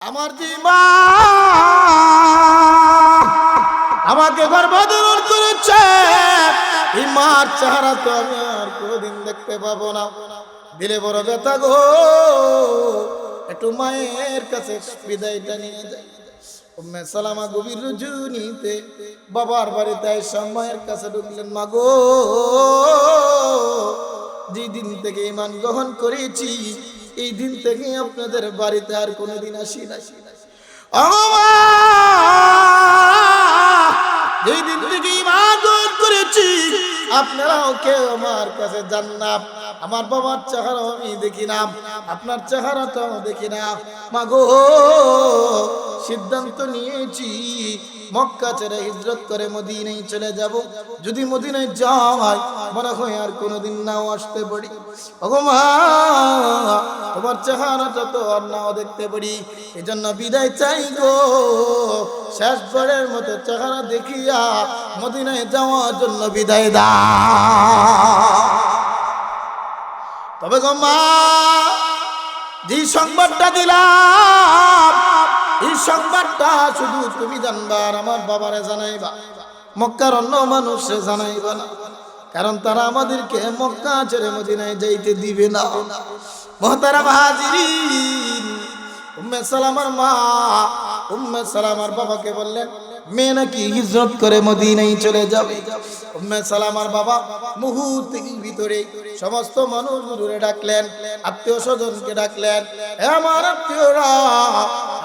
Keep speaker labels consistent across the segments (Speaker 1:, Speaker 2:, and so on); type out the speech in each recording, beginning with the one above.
Speaker 1: আমার যে মা আমাকে গর্ভধারণ করেছে, এই মার চেহারা তো আমি আর কোনোদিন দেখতে পাবো না। দিলে বড় ব্যথা গো, একটু মায়ের কাছে বিদায়টা নিয়ে যাই। উম্মে সালামা গভীর রজনীতে বাবার বাড়িতে এসে মায়ের কাছে ঢুকলেন। মা গো, যেদিন থেকে ঈমান গ্রহণ করেছি এই দিন থেকে আপনাদের বাড়িতে আর কোনোদিন আসি না। যেই দিন থেকে ঈমান গ্রহণ করেছি আপনারাও কেউ আমার কাছে যান না। আমার বাবার চেহারা আমি দেখি না, আপনার চেহারা তো দেখি না। মা গো, সিদ্ধান্ত নিয়েছি মক্কা ছেড়ে হিজরত করে মদিনায় চলে যাব। যদি মদিনায় যাই মনে হয় আর কোনোদিন নাও আসতে পারি। ওগো মা, তোমার চেহারাটা তো আর নাও দেখতে পারি, এজন্য বিদায় চাই গো। শেষবারের মতো চেহারা দেখিয়া মদিনায় যাওয়ার জন্য বিদায় দাও। তবে গো মা, যে সংবাদটা দিলাম এই সংবাদটা শুধু তুমি জানবা আর আমার বাবারে জানাইবা, মক্কার অন্য মানুষে জানাইবা না, কারণ তারা আমাদেরকে মক্কা ছেড়ে মদিনায় যাইতে দিবে না। মুহতারাম হাজিরিন, উম্মে সালামার মা উম্মে সালামার বাবাকে বললেন মেয়ে নাকি হিজরত করে মদিনায় চলে যাবে। উম্মে সালামার বাবা মুহূর্তের ভিতরে সমস্ত মানুষগুলোরে ডাকলেন, আত্মীয় স্বজনকে ডাকলেন, আমার আত্মীয়রা,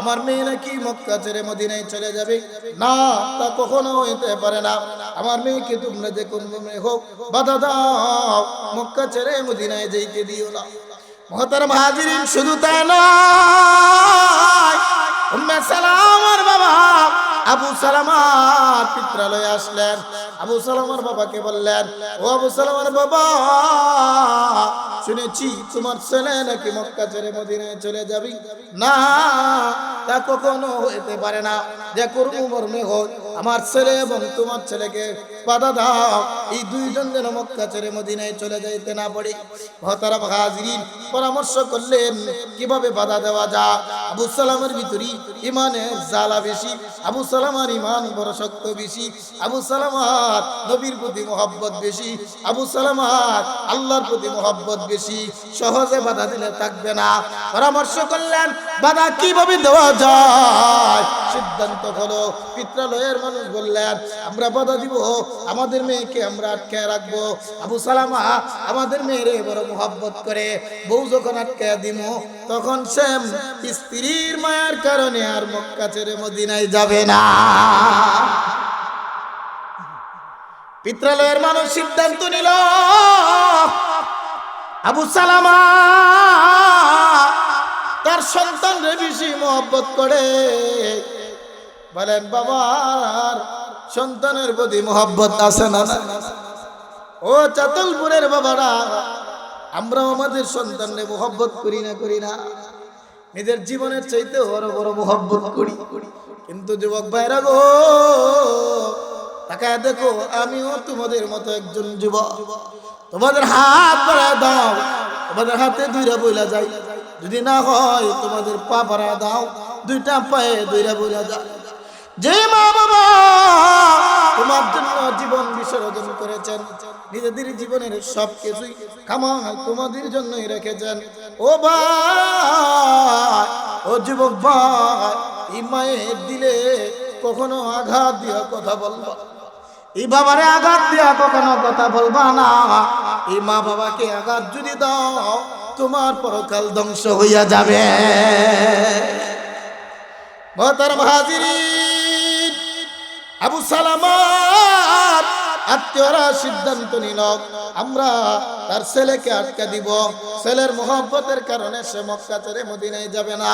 Speaker 1: আমার মেয়ে নাকি মক্কা ছেড়ে মদিনায় চলে যাবে। না, তা কখনো হইতে পারে না। আমার মেয়েকে তোমরা যে কোন মেয়ে হোক বাধা দাও, মক্কা ছেড়ে মদিনায় যাইতে দিও না। মুহতারাম হাজিরিন, শুধু তাই নয়, উম্মে সালামার বাবা আবু সালামার পিত্রালয়ে আসলেন। আবু সালামার বাবাকে বললেন, ও আবু সালামার বাবা, শুনেছি তোমার ছেলে নাকি মক্কা ছেড়ে মদিনায় চলে যাবি। না, তা কখনো হইতে পারে না। যে করুন মর্মে হোক, আমার ছেলে এবং তোমার ছেলেকে বাধা দাও, এই দুইজন যেন মক্কা ছেড়ে মদিনায় চলে যাইতে না পারে। মুহতারাম হাজিরিন, পরামর্শ করলেন কিভাবে বাধা দেওয়া যায়। আবু সালামের ভিতরে ইমানের জ্বালা বেশি, আবু সালামার ইমান বড় শক্ত বেশি, আবু সালামার নবীর প্রতি মহব্বত বেশি, আবু সালামার আল্লাহর প্রতি মহব্বত বেশি। সহজে বাধা দিলে থাকবে না। পরামর্শ করলেন বাধা কিভাবে দেওয়া যায়। সিদ্ধান্ত হলো, পিত্রালয়ের মানুষ বললেন আমরা বাধা দিব, আমাদের মেয়েকে আমরা আটকে রাখবো। আবু সালামা আমাদের মেয়েরে বড় মহব্বত করে, বউ যখন আটকে দিব তখন সে স্ত্রীর মায়ার কারণে আর মক্কা ছেড়ে মদিনায় যাবে না। পিত্রালয়ের মানুষ সিদ্ধান্ত নিল আবু সালামা তার সন্তানরে বেশি মহব্বত করে। বলেন বাবার সন্তানের প্রতি মহব্বত আছে না? ও চাতলপুরের বাবারা, আমরা আমাদের সন্তানরে মহব্বত করি না? নিজের জীবনের চাইতে বড় বড় মহব্বত করি। কিন্তু যুবক ভাইরা গো, তাকায় দেখো, আমিও তোমাদের মতো একজন যুবক। তোমাদের হাত বাড়ায় দাও, তোমাদের হাতে দুইটা বইলা যায়, যদি না হয় তোমাদের পা বাড়ায় দাও, দুইটা পায়ে দুইটা বইলা যায়। যে মা বাবা তোমার জন্য জীবন বিসর্জন করেছেন, নিজেদের জীবনের সবকিছুই কামাই তোমাদের জন্যই রেখেছেন, ও ভাই, ও যুবক ভাই, এই মায়ের দিলে কখনো আঘাত দিয়া কথা বলবা, এই বাবারে আঘাত দিয়া কখনো কথা বলবা না। এই মা বাবাকে আঘাত যদি দাও তোমার পরকাল ধ্বংস হইয়া যাবে। মুহতারাম হাজিরিন, আবু সালামার আত্মীয়রা সিদ্ধান্ত নিল আমরা তার ছেলেকে আটকে দিব, ছেলের মহব্বতের কারণে সে মক্কা ছেড়ে মদিনায় যাবে না।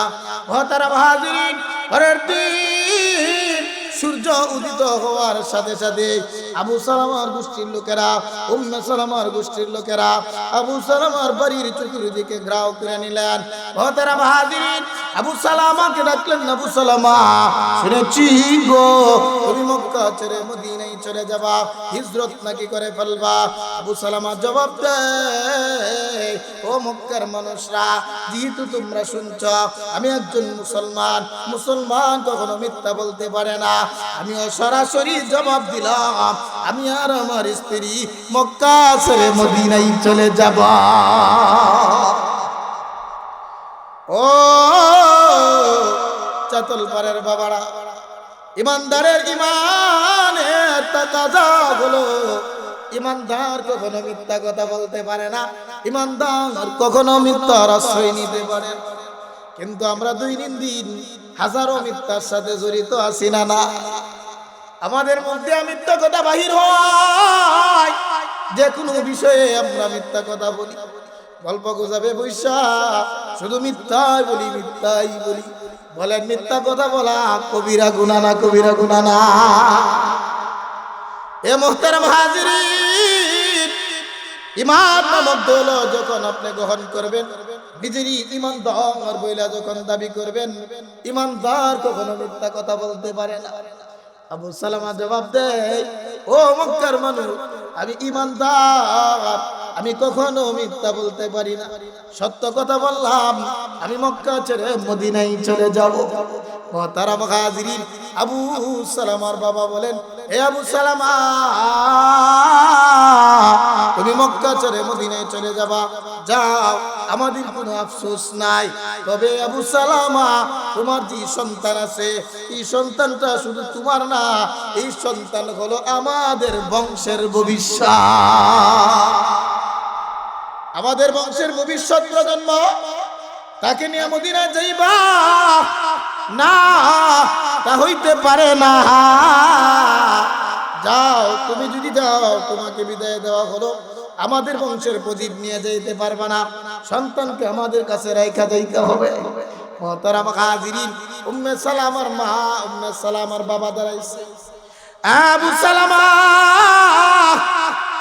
Speaker 1: মুহতারাম হাজিরিন, পরের দিন সূর্য উদিত হওয়ার সাথে সাথে আবু সালামার গোষ্ঠীর লোকেরা, উম্মে সালামার গোষ্ঠীর লোকেরা আবু সালামার বাড়ির চতুর্দিকে ঘেরাও করে নিলেন। মুহতারাম হাজিরিন, আবু সালামাকে ডাকলেন, আবু সালামা শুনেছি গো তুমি মক্কা ছেড়ে মদিনায় চলে যাবা, হিজরত নাকি করে ফেলবা। আবু সালামা জবাব দেয়, ও মক্কার মানুষরা, যেহেতু তোমরা শুনছ আমি একজন মুসলমান, মুসলমান কখনো মিথ্যা বলতে পারে না, আমিও সরাসরি জবাব দিলাম, আমি আর আমার স্ত্রী মক্কা ছেড়ে মদিনায় চলে যাব। ও চাতল পাড়ের বাবারা, ইমানদারের ইমানের তাকাজা হলো ইমানদার কখনো মিথ্যা কথা বলতে পারে না, ইমানদার কখনো মিথ্যার আশ্রয় নিতে পারে। কিন্তু আমরা দৈনন্দিন হাজারো মিথ্যার সাথে জড়িত আছি না? না, আমাদের মধ্যে মিথ্যা কথা বাহির হয়, যে কোনো বিষয়ে আমরা মিথ্যা কথা বলি, গল্প গুজবে বৈশা শুধু মিথ্যাই বলি, মিথ্যাই বলি। বলেন মিথ্যা কথা বলা কবিরা গুনাহ না? কবিরা গুনাহ না? এ মুহতারাম হাজিরিন, ঈমান নামক দৌলত যখন আপনি গ্রহণ করবেন, নিজেরই ঈমানদার বইলা যখন দাবি করবেন, ঈমানদার কখনো মিথ্যা কথা বলতে পারে না। আবু সালামা জবাব দেয়, ও মক্কার মানুষ, আমি ঈমানদার, আমি কখনো মিথ্যা বলতে পারি না, সত্য কথা বললাম, আমি মক্কা ছেড়ে মদিনায় চলে যাব। মুহতারাম হাজিরিন, আবু সালামার বাবা বলেন, হে আবু সালামা, তুমি মক্কা ছেড়ে মদিনায় চলে যাবা, যাও, আমাদের কোনো আফসোস নাই। তবে আবু সালামা, তোমার যে সন্তান আছে, এই সন্তানটা শুধু তোমার না, এই সন্তান হলো আমাদের বংশের ভবিষ্যৎ, আমাদের বংশের ভবিষ্যৎ প্রজন্ম, তাকে নিয়ে মদিনায় যাইবা না? তা হইতে পারে না। যাও, তুমি যদি যাও, তোমাকে বিদায় দেওয়া হলো, আমাদের বংশের প্রদীপ নিয়ে যাইতে পারবে না, সন্তানকে আমাদের কাছে রাইখা যাইতে হবে। মুহতারাম হাজিরিন, উম্মে সালামার মা, উম্মে সালামার বাবা দাঁড়াইছে, আবু সালামা,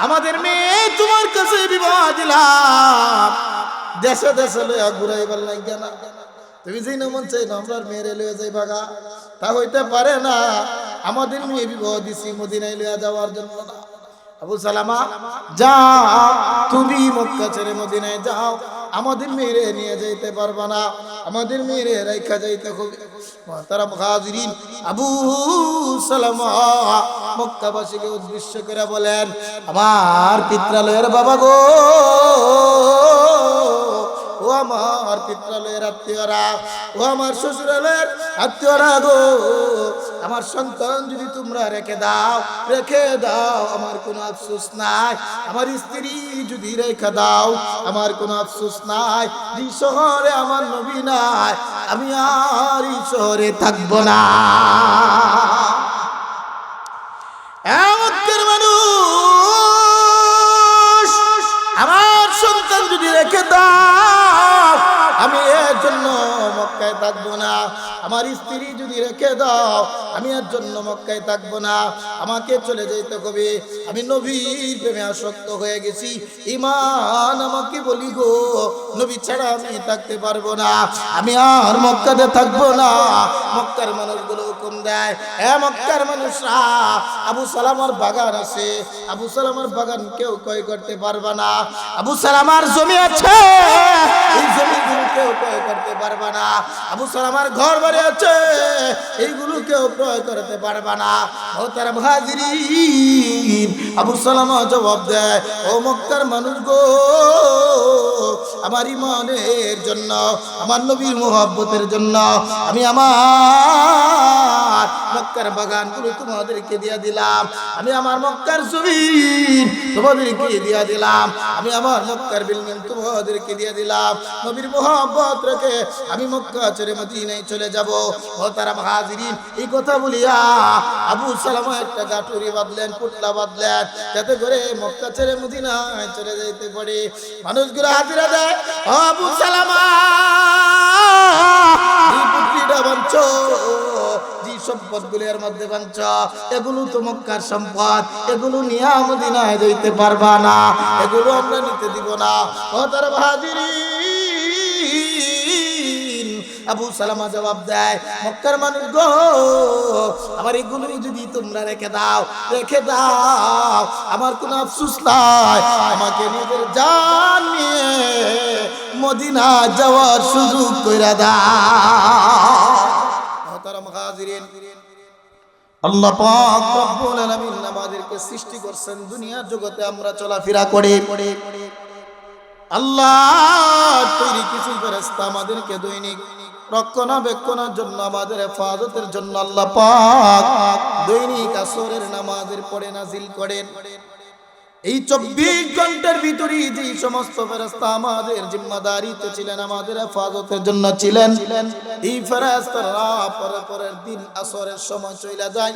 Speaker 1: আমাদের মেয়ে তোমার কাছে বিবাহ দিলাম, দেশে দেশে লইয়া ঘুরাইবার লাগিয়া না, তুমি যেই না মন চাই না আমরা মেয়েরে লইয়া যাই ভাগা, তা হইতে পারে না, আমাদের মেয়ে বিবাহ দিছি মদিনায় লইয়া যাওয়ার জন্য না। আবু সালামা, যাও, তুমি মক্কা ছেড়ে মদিনায় যাও, আমাদের মেয়েরে নিয়ে যাইতে পারবা না, আমাদের মেয়েরে রাইখা যাইতে হবে। মুহতারাম হাজিরিন, আবু সালামা মক্কাবাসীকে উদ্দেশ্য করে বলেন, আমার পিত্রালয়ের বাবা গো, ও আমার পিত্রালয়ের আত্মীয়রা, ও আমার শ্বশুরালয়ের আত্মীয়রা গো, আমার সন্তান যদি তোমরা রেখে দাও, রেখে দাও, আমার কোনো আফসোস নাই, আমার স্ত্রী যদি রেখে দাও, আমার কোনো আফসোস নাই, এই শহরে আমার নবী নাই, আমি আর এই শহরে থাকবো না। মক্কার মানুষ, আমার সন্তান যদি রেখে দাও, আমি এর জন্য মক্কায় থাকবো না, আমার স্ত্রী যদি রেখে দাও, আমি এর জন্য মক্কায় থাকবো না, আমাকে চলে যেতে হবে, আমি নবীর প্রেমে আসক্ত হয়ে গেছি, ঈমান আমাকে বলি গো, নবী ছাড়া আমি থাকতে পারবো না, আমি আর মক্কাতে থাকবো না। মক্কার মানুষগুলো হুকুম দেয়, এ মক্কার মানুষরা, আবু সালামার বাগান আছে, আবু সালামার বাগান কেউ ক্রয় করতে পারবে না, আবু সালামার জমি আছে, এই জমিগুলো কেউ ক্রয় করতে পারবে না, আবু সালামার ঘর বাড়ি আছে, এইগুলো কেউ ক্রয় করতে পারবে না। মুহতারাম হাজিরিন, আবু সালামা জবাব দেয়, ও মক্কার মানুষ গো, আমার ঈমানের জন্য, আমার নবীর মুহাব্বতের জন্য আমি আমার মক্কার বাগানগুলো তোমাদেরকে দিয়ে দিলাম, আমি আমার মক্কার জমিন তোমাদেরকে দিয়ে দিলাম, আমি আমার মক্কার বিল্ডিং তোমাদেরকে দিয়ে দিলাম, নবীর মুহাব্বত রেখে আমি মক্কা ছেড়ে মদিনায় চলে যাব। মুহতারাম হাজিরিন, এই কথা বলিয়া আবু সালামা একটা গাঠুরি বাঁধলেন, পুতলা বাঁধলেন, যাতে করে মক্কা ছেড়ে মদিনায় চলে যাইতে পারে। মানুষগুলো হাজিরা দেয়, আবু সালামা, এই পুতলিটা বাঁধছো, যে সম্পদগুলো এর মধ্যে বাঞ্চ, এগুলো তো মক্কার সম্পদ, এগুলো নিয়ে মদিনায় যাইতে পারবা না, এগুলো আমরা নিতে দিব না। ও তার হাজিরিন, আবু সালামা জবাব দেয়, মক্কার মানুষ গো, আমার এগুলো যদি তোমরা রেখে দাও, আমার কোনো আফসোস নাই, আমাকে নিজের জান নিয়ে মদিনা যাওয়ার সুযোগ কইরা দাও। মুহতারাম হাজিরিন, আল্লাহ পাক রব্বুল আলামিন আমাদেরকে সৃষ্টি করেছেন দুনিয়ার জগতে আমরা চলাফেরা করে। আল্লাহ তৈরি কিছু ফেরেশতা আমাদেরকে দৈনিক রক্ষণাবেক্ষণের জন্য, আমাদের হেফাজতের জন্য আল্লাহ পাক দৈনিক আসরের নামাজের পরে নাজিল করেন। এই 24 ঘন্টার ভিতরে যে সমস্ত ফেরেশতা আমাদের জিম্মাদারিতে ছিলেন, আমাদের হেফাজতের জন্য ছিলেন, এই ফেরেশতারা পরের দিন আসরের সময় চলে যায়,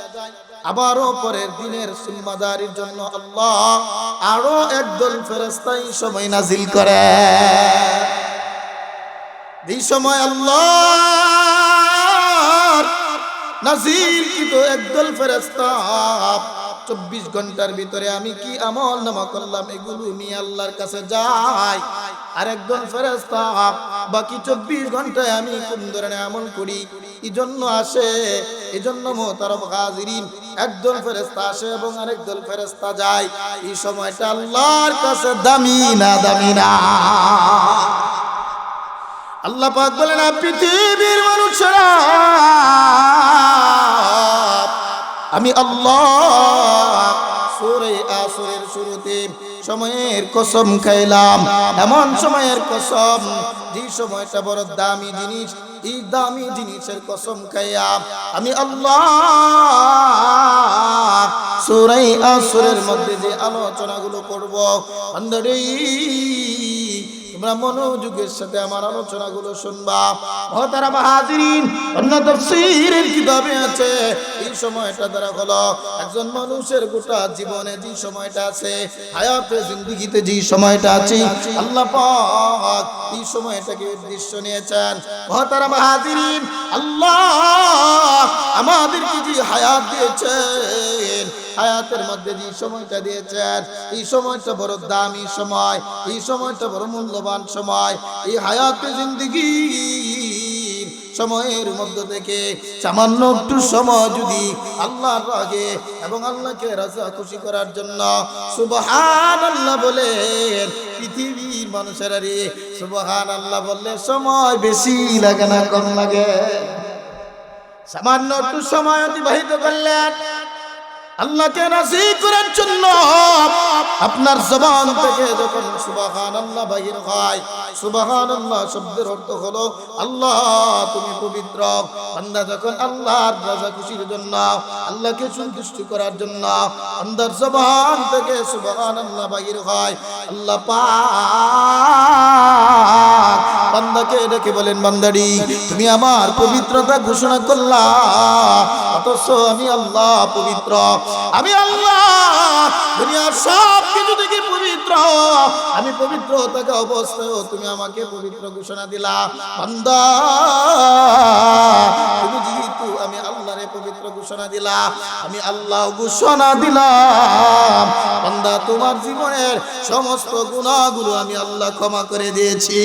Speaker 1: আবারও পরের দিনের জিম্মাদারির জন্য আল্লাহ আরো একদল ফেরেশতা এই সময় নাজিল করে। এই সময় আল্লাহ নাজিলকৃত একদল ফেরেশতা 24 ঘন্টার ভিতরে আমি কি আমল নামা করলাম এগুলো নিয়ে আল্লাহর কাছে যায়। আর একজন ফেরেশতা বাকি 24 ঘন্টায় আমি কোন ধরনের আমল করি এই জন্য আসে। এই জন্য মুহতারাম হাজিরিন, একজন ফেরেশতা আসে এবং আরেকজন ফেরেশতা যায়। এই সময়টা আল্লাহর কাছে দামি না? আল্লাহ পাক বলেন, পৃথিবীর মানুষেরা, আমি আল্লাহ সূরা আসরের শুরুতে সময়ের কসম খাইলাম, এমন সময়ের কসম যে সময়টা বড় দামি জিনিস, এই দামি জিনিসের কসম খাইয়া আমি আল্লাহ সূরা আসরের মধ্যে যে আলোচনাগুলো করব, বান্দারে তোমরা মনোযোগের সাথে আমার আলোচনাগুলো শুনবা। মুহতারাম হাজিরিন, অন্য তাফসীরের কিতাবে আছে এই সময়টা দ্বারা হলো একজন মানুষের গোটা জীবনে যে সময়টা আছে, হায়াতে জিন্দেগিতে যে সময়টা আছে, আল্লাহ পাক এই সময়টাকে উদ্দেশ্য নিয়েছেন। মুহতারাম হাজিরিন, আল্লাহ আমাদেরকে যে হায়াত দিয়েছেন, হায়াতের মধ্যে যে সময়টা দিয়েছেন, এই সময়টা বড় দামি সময়, এই সময়টা বড় মূল্যবান সময়। এই হায়াতে জিন্দেগি সময়ের মধ্য থেকে সামান্য একটু সময় যদি আল্লাহর রাগে এবং আল্লাহকে রাজা খুশি করার জন্য সুবহানাল্লাহ বলেন, পৃথিবীর মানুষেরা রে সুবহানাল্লাহ বললে সময় বেশি লাগে না কম লাগে? সামান্য একটু সময় অতিবাহিত করলেন আল্লাহকে রাজি করার জন্য, আপনার জবান থেকে যখন সুবহানাল্লাহ বাহির হয়, সুবহানাল্লাহ শব্দের অর্থ হলো আল্লাহ তুমি পবিত্র। বান্দা যখন আল্লাহর রাজা খুশির জন্য, আল্লাহকে সন্তুষ্ট করার জন্য বান্দার জবান থেকে সুবহানাল্লাহ বাহির হয়, আল্লাহ পাক বান্দাকে ডেকে বলেন, বান্দারি তুমি আমার পবিত্রতা ঘোষণা করলা, অথচ আমি আল্লাহ পবিত্র, আমি আল্লাহ দুনিয়ার সব কিছু থেকে পবিত্র, আমি পবিত্র থাকা অবস্থায় তুমি আমাকে পবিত্র ঘোষণা দিলা। বান্দা তুমি যেহেতু আমি আল্লাহরে পবিত্র ঘোষণা দিলা, আমি আল্লাহ ঘোষণা দিলাম বান্দা তোমার জীবনের সমস্ত গুনাহগুলো আমি আল্লাহ ক্ষমা করে দিয়েছি।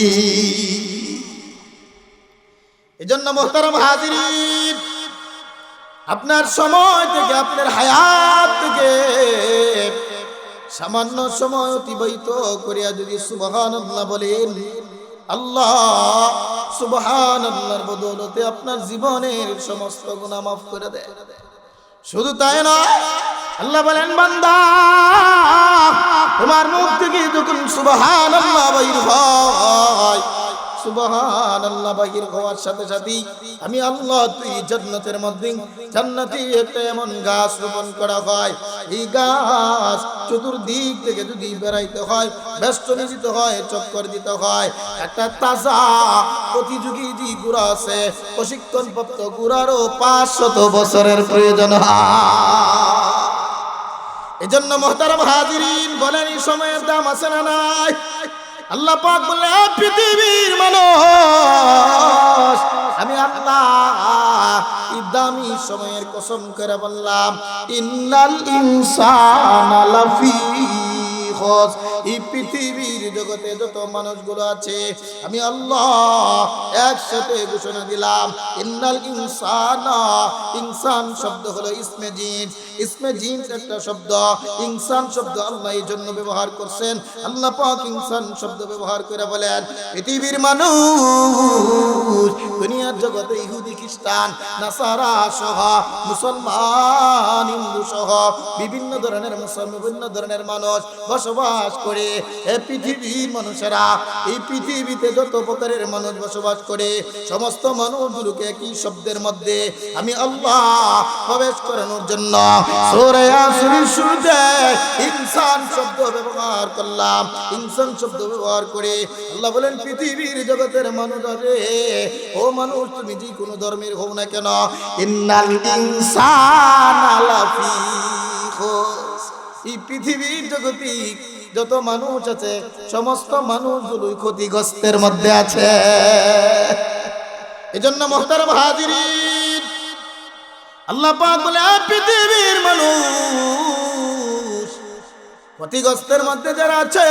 Speaker 1: এজন্য মুহতারাম হাজিরিন, আপনার সময় থেকে, আপনার হায়াত থেকে সামান্য সময় অতিবাহিত করিয়া যদি সুবহানাল্লাহ বলেন, আল্লাহ সুবহানাল্লাহর বদৌলতে আপনার জীবনের সমস্ত গুনাহ মাফ করে দেয়। শুধু তাই নয়, আল্লাহ বলেন, বান্দা তোমার মুখ থেকে যখন সুবহানাল্লাহ বাইর হয়, সুবহানাল্লাহ বাহির হওয়ার সাথে সাথেই আমি আল্লাহ তুই জান্নাতের মধ্যে জান্নাতি একটা এমন গাছ রোপণ করা হয়, এই গাছ চতুর্দিক থেকে যদি বেড়াইতে হয়, বেষ্টনী দিতে হয়, চক্কর দিতে হয়, একটা তাজা প্রতিযোগী যে গুড়া আছে, প্রশিক্ষণপ্রাপ্ত গুড়ারও 500 বছরের প্রয়োজন হয়। এজন্য মুহতারাম হাজিরিন বলেন, এই সময়ের দাম আছে না নাই? আল্লাহ পাক বলে, পৃথিবীর মানুষ, আমি আল্লাহ এই দামি সময়ের কসম করে বললাম, ইন্নাল ইনসানা লাফি খুস। এই পৃথিবীর জগতে যত মানুষগুলো আছে, আমি আল্লাহ একসাথে ঘোষণা দিলাম, ইন্নাল ইনসানা, ইনসান শব্দ হলো ইসমে জিন্স। ইসমে জিন্স একটা শব্দ, ইনসান শব্দ আল্লাহ এই জন্য ব্যবহার করছেন। আল্লাহ পাক ইনসান শব্দ ব্যবহার করে বলেন, পৃথিবীর মানুষ, দুনিয়ার জগতে ইহুদি খ্রিস্টান নাসারা সহ, মুসলমান হিন্দু সহ বিভিন্ন ধরনের বিভিন্ন ধরনের মানুষ বসবাস করে। এই পৃথিবীর মানুষেরা, এই পৃথিবীতে যত প্রকারের মানুষ বসবাস করে, সমস্ত মানুষগুলোকে একই শব্দের মধ্যে আমি আল্লাহ প্রবেশ করানোর জন্য সূরা ইয়াসিনের শুরুতে ইনসান শব্দ ব্যবহার করলাম। ইনসান শব্দ ব্যবহার করে আল্লাহ বলেন, পৃথিবীর জগতের মানুষ রে, ও মানুষ তুমি যে কোনো ধর্মের হও না কেন, ইন্নাল ইনসানা লাফি খুস। এই পৃথিবীর জগতে যত মানুষ আছে, সমস্ত মানুষগুলোই ক্ষতিগ্রস্তের মধ্যে আছে। এজন্য মুহতারাম হাজিরিন, আল্লাহ পাক বলে, পৃথিবীর মানুষ ক্ষতিগ্রস্তের মধ্যে যারা আছে,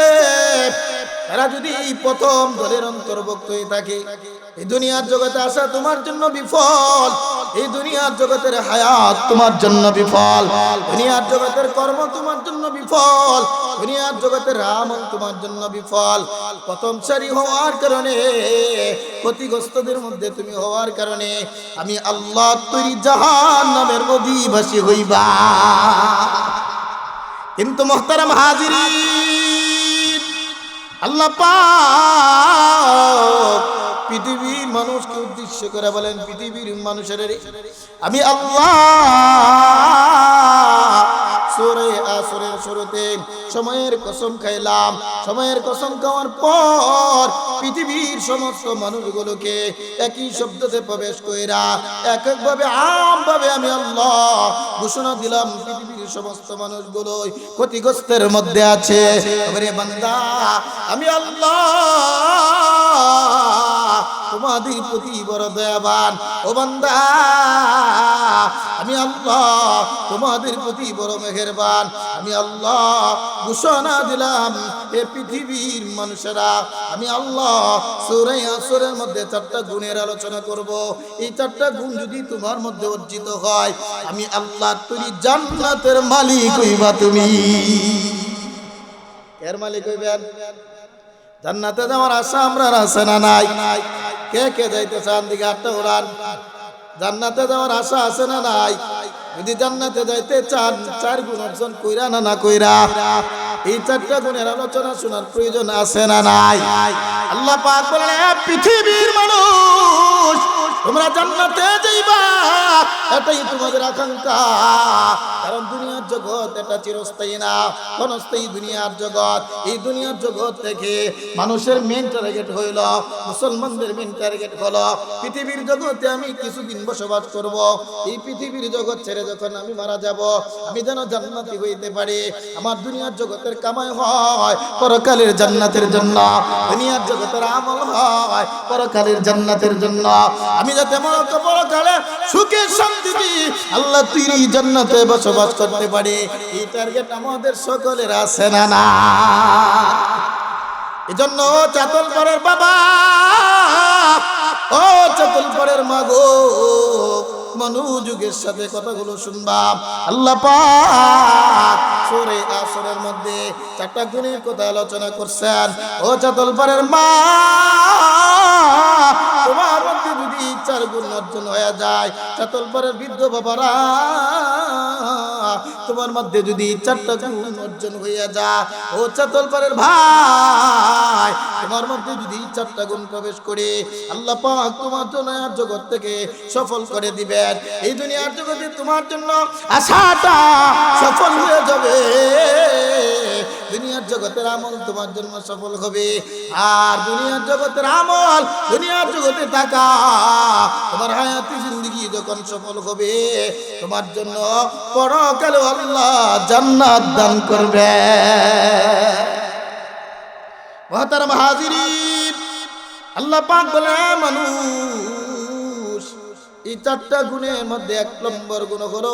Speaker 1: তারা যদি এই প্রথম দলের অন্তর্ভুক্ত হয়ে থাকে, এই দুনিয়ার জগতে আসা তোমার জন্য বিফল, এই দুনিয়ার জগতের হায়াত তোমার জন্য বিফল, দুনিয়ার জগতের কর্ম তোমার জন্য বিফল, দুনিয়ার জগতের আমল তোমার জন্য বিফল। প্রথম সারি হওয়ার কারণে, ক্ষতিগ্রস্তদের মধ্যে তুমি হওয়ার কারণে আমি আল্লাহ তৈরি জাহান্নামের অধিবাসী হইবা। কিন্তু মুহতারাম হাজিরিন, আল্লাহ পাক পৃথিবীর মানুষকে উদ্দেশ্য করে বলেন, পৃথিবীর মানুষের আমি আল্লাহ সূরা আসরের শুরুতে সময়ের কসম খাইলাম। সময়ের কসম খাওয়ার পর পৃথিবীর সমস্ত মানুষগুলোকে একই শব্দতে প্রবেশ কইরা এক একভাবে আমভাবে আমি আল্লাহ ঘোষণা দিলাম, পৃথিবীর সমস্ত মানুষগুলোই ক্ষতিগ্রস্তের মধ্যে আছে। ওরে বান্দা, আমি আল্লাহ তোমাদের প্রতি বড় দয়াবান। ও বান্দা, আমি আল্লাহ তোমাদের প্রতি বড় মেহেরবান। আমি আল্লাহ ঘোষণা দিলাম, এ পৃথিবীর মানুষেরা, আমি আল্লাহ সূরা আসরের মধ্যে 4টা গুণের আলোচনা করব। এই 4টা গুণ যদি তোমার মধ্যে অর্জিত হয়, আমি আল্লাহ তুমি জান্নাতের মালিক হইবা। তুমি এর মালিক হইবেন। জান্নাতে যাওয়ার আশা আমরা আছে না নাই? কে কে যাইতে চান দিকে হাতটা উড়ান। জান্নাতে যাওয়ার আশা আছে না নাই? যদি জান্নাতে যাইতে চান, 4 গুণ অর্জন কইরা না কইরা, এই 4টা গুণের আলোচনা শোনার প্রয়োজন আছে না নাই? আল্লাহ পাক বলেন, পৃথিবীর মানুষ, তোমরা জান্নাতে যাইবা, এটাই তোমাদের আকাঙ্ক্ষা। কারণ দুনিয়ার জগৎ এটা চিরস্থায়ী না, ক্ষণস্থায়ী দুনিয়ার জগৎ। এই দুনিয়ার জগৎ থেকে মানুষের মেন টার্গেট হইল, মুসলমানদের মেন টার্গেট হলো পৃথিবীর জগতে আমি কিছুদিন বসবাস করব। এই পৃথিবীর জগৎ ছেড়ে যখন আমি মারা যাব, আমি যেন জান্নাতি হইতে পারি। আমার দুনিয়ার জগতের কামাই হয় পরকালের জান্নাতের জন্য, দুনিয়ার জগতের আমল হয় পরকালের জান্নাতের জন্য। আমি যাতে পরকালে সুখে শান্তিতে আল্লাহ তৈরি জান্নাতে বসবাস করতে পারি, এই টার্গেট আমাদের সকলের আছে না না? এজন্য চাতলপাড়ের বাবা, ও চাতলপাড়ের মা গো, মনোযোগের সাথে কথাগুলো শুনবা। আল্লাহ পাক সূরা আসরের মধ্যে 4টা গুণের কথা আলোচনা করছেন। ও চাতলপাড়ের মা, তোমার মধ্যে যদি 4 গুণ অর্জন হয়ে যায়, চাতলপাড়ের বৃদ্ধ বাবারা, তোমার মধ্যে যদি 4টা গুণ অর্জন হইয়া যায়, ও চাতলপাড়ের ভাই, তোমার মধ্যে যদি 4টা গুণ প্রবেশ করে, আল্লাহ পাক তোমার জন্য জগৎ থেকে সফল করে দিবেন। এই দুনিয়ার জগতে তোমার জন্য আশাটা সফল হয়ে যাবে, দুনিয়ার জগতের আমল তোমার জন্য সফল হবে। আর দুনিয়ার জগতের আমল, দুনিয়ার জগতে থাকা তোমার হায়াতি জিন্দেগি যখন সফল হবে, তোমার জন্য পরকালে আল্লাহ জান্নাত দান করবে। মুহতারাম হাজিরিন, আল্লাহ পাক বলে, মানুষ এই 4টা গুণের মধ্যে 1 নম্বর গুণ হলো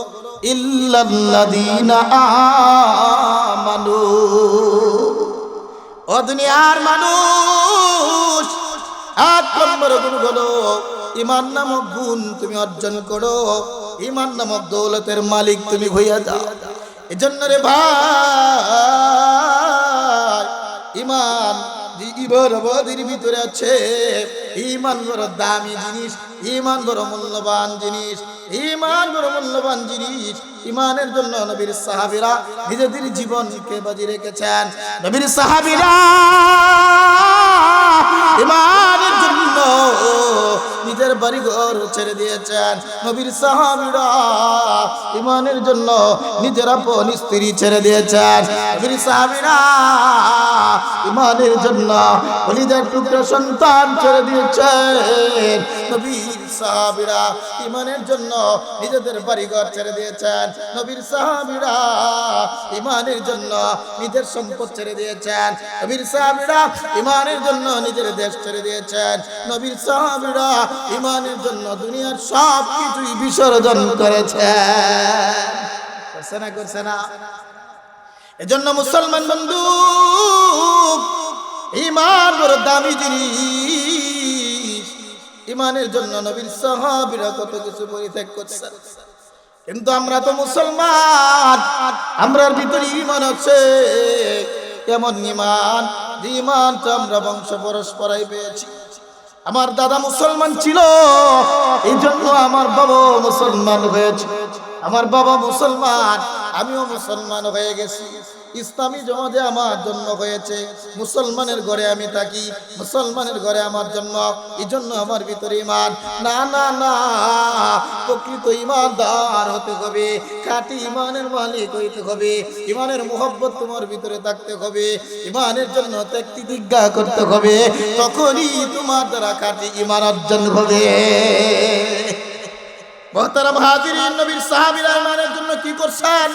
Speaker 1: ইল্লাল্লাযীনা আমানু। ও দুনিয়ার মানুষ, 1 নম্বর গুণ হলো ঈমান নামক গুণ তুমি অর্জন করো, ঈমান নামক দৌলতের মালিক তুমি হইয়া যাও। এজন্য রে ভাই, ঈমান যে ইবাদতের ভিতরে আছে, ঈমান বড় দামি জিনিস, ঈমান বড় মূল্যবান জিনিস, ঈমান বড় মূল্যবান জিনিস। ঈমানের জন্য নবীর সাহাবীরা নিজেদের জীবনকে বাজি রেখেছেন। নবীর সাহাবীরা ঈমানের জন্য নিজের বাড়িঘর ছেড়ে দিয়েছেন। নবীর সাহাবীরা ঈমানের জন্য নিজের আপন স্ত্রী ছেড়ে দিয়েছেন। নবীর সাহাবীরা ঈমানের জন্য কলিজার টুকরা সন্তান ছেড়ে দিয়েছেন। নবীর সাহাবীরা ঈমানের জন্য নিজেদের বাড়িঘর ছেড়ে দিয়েছেন। নবীর সাহাবীরা ঈমানের জন্য নিজের সম্পদ ছেড়ে দিয়েছেন। নবীর সাহাবীরা ঈমানের জন্য নিজের দেশ ছেড়ে দিয়েছেন। নবীর সাহাবীরা ঈমানের জন্য দুনিয়ার সব কিছুই বিসর্জন করেছেন। করছে না? এজন্য মুসলমান বন্ধু, ঈমান বড় দামি জিনিস। ঈমানের জন্য নবীর সাহাবীরা কত কিছু পরিত্যাগ করছেন। কিন্তু আমরা তো মুসলমান, আমরার ভিতরে ঈমান আছে, এমন ঈমান যে ঈমানটা আমরা বংশ পরস্পরাই পেয়েছি। আমার দাদা মুসলমান ছিল, এই জন্য আমার বাবা মুসলমান হয়েছে। আমার বাবা মুসলমান, আমিও মুসলমান হয়ে গেছি। ইসলামী জমাতে আমার জন্ম হয়েছে, মুসলমানের ঘরে আমি থাকি, মুসলমানের ঘরে আমার জন্ম। এই জন্য আমার ভিতরে ঈমান। না না না, প্রকৃত ঈমানদার হতে হবে, খাঁটি ঈমানের মালিক হইতে হবে। ঈমানের মুহাব্বত তোমার ভিতরে থাকতে হবে, ঈমানের জন্য ত্যাগ তিতিক্ষা করতে হবে, তখনই তোমার দ্বারা খাঁটি ঈমান অর্জন হবে। মুহতারাম হাজিরিন, নবীর সাহাবীরা ঈমানের জন্য কি করছেন?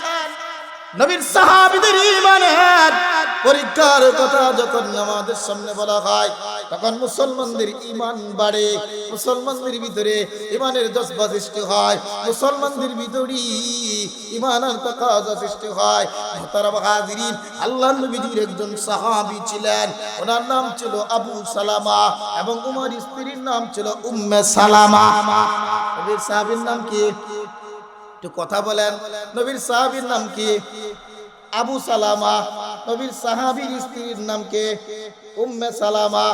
Speaker 1: নবীর সাহাবীদের ঈমানের পরীক্ষার কথা যখন আমাদের সামনে বলা হয়, তখন মুসলমানদের ঈমান বাড়ে, মুসলমানদের ভিতরে ঈমানের জজবা সৃষ্টি হয়, মুসলমানদের ভিতরে ঈমানের তাকাজা সৃষ্টি হয়। মুহতারাম হাজিরিন, আল্লাহর নবীর একজন সাহাবী ছিলেন, ওনার নাম ছিল আবু সালামা এবং ওনার স্ত্রীর নাম ছিল উম্মে সালামা। নবীর সাহাবীর নাম কি? একটু কথা বলেন। নবীর সাহাবীর নাম কি? আবু সালামা। নবীর সাহাবীর স্ত্রীর নাম কি? উম্মে সালামা।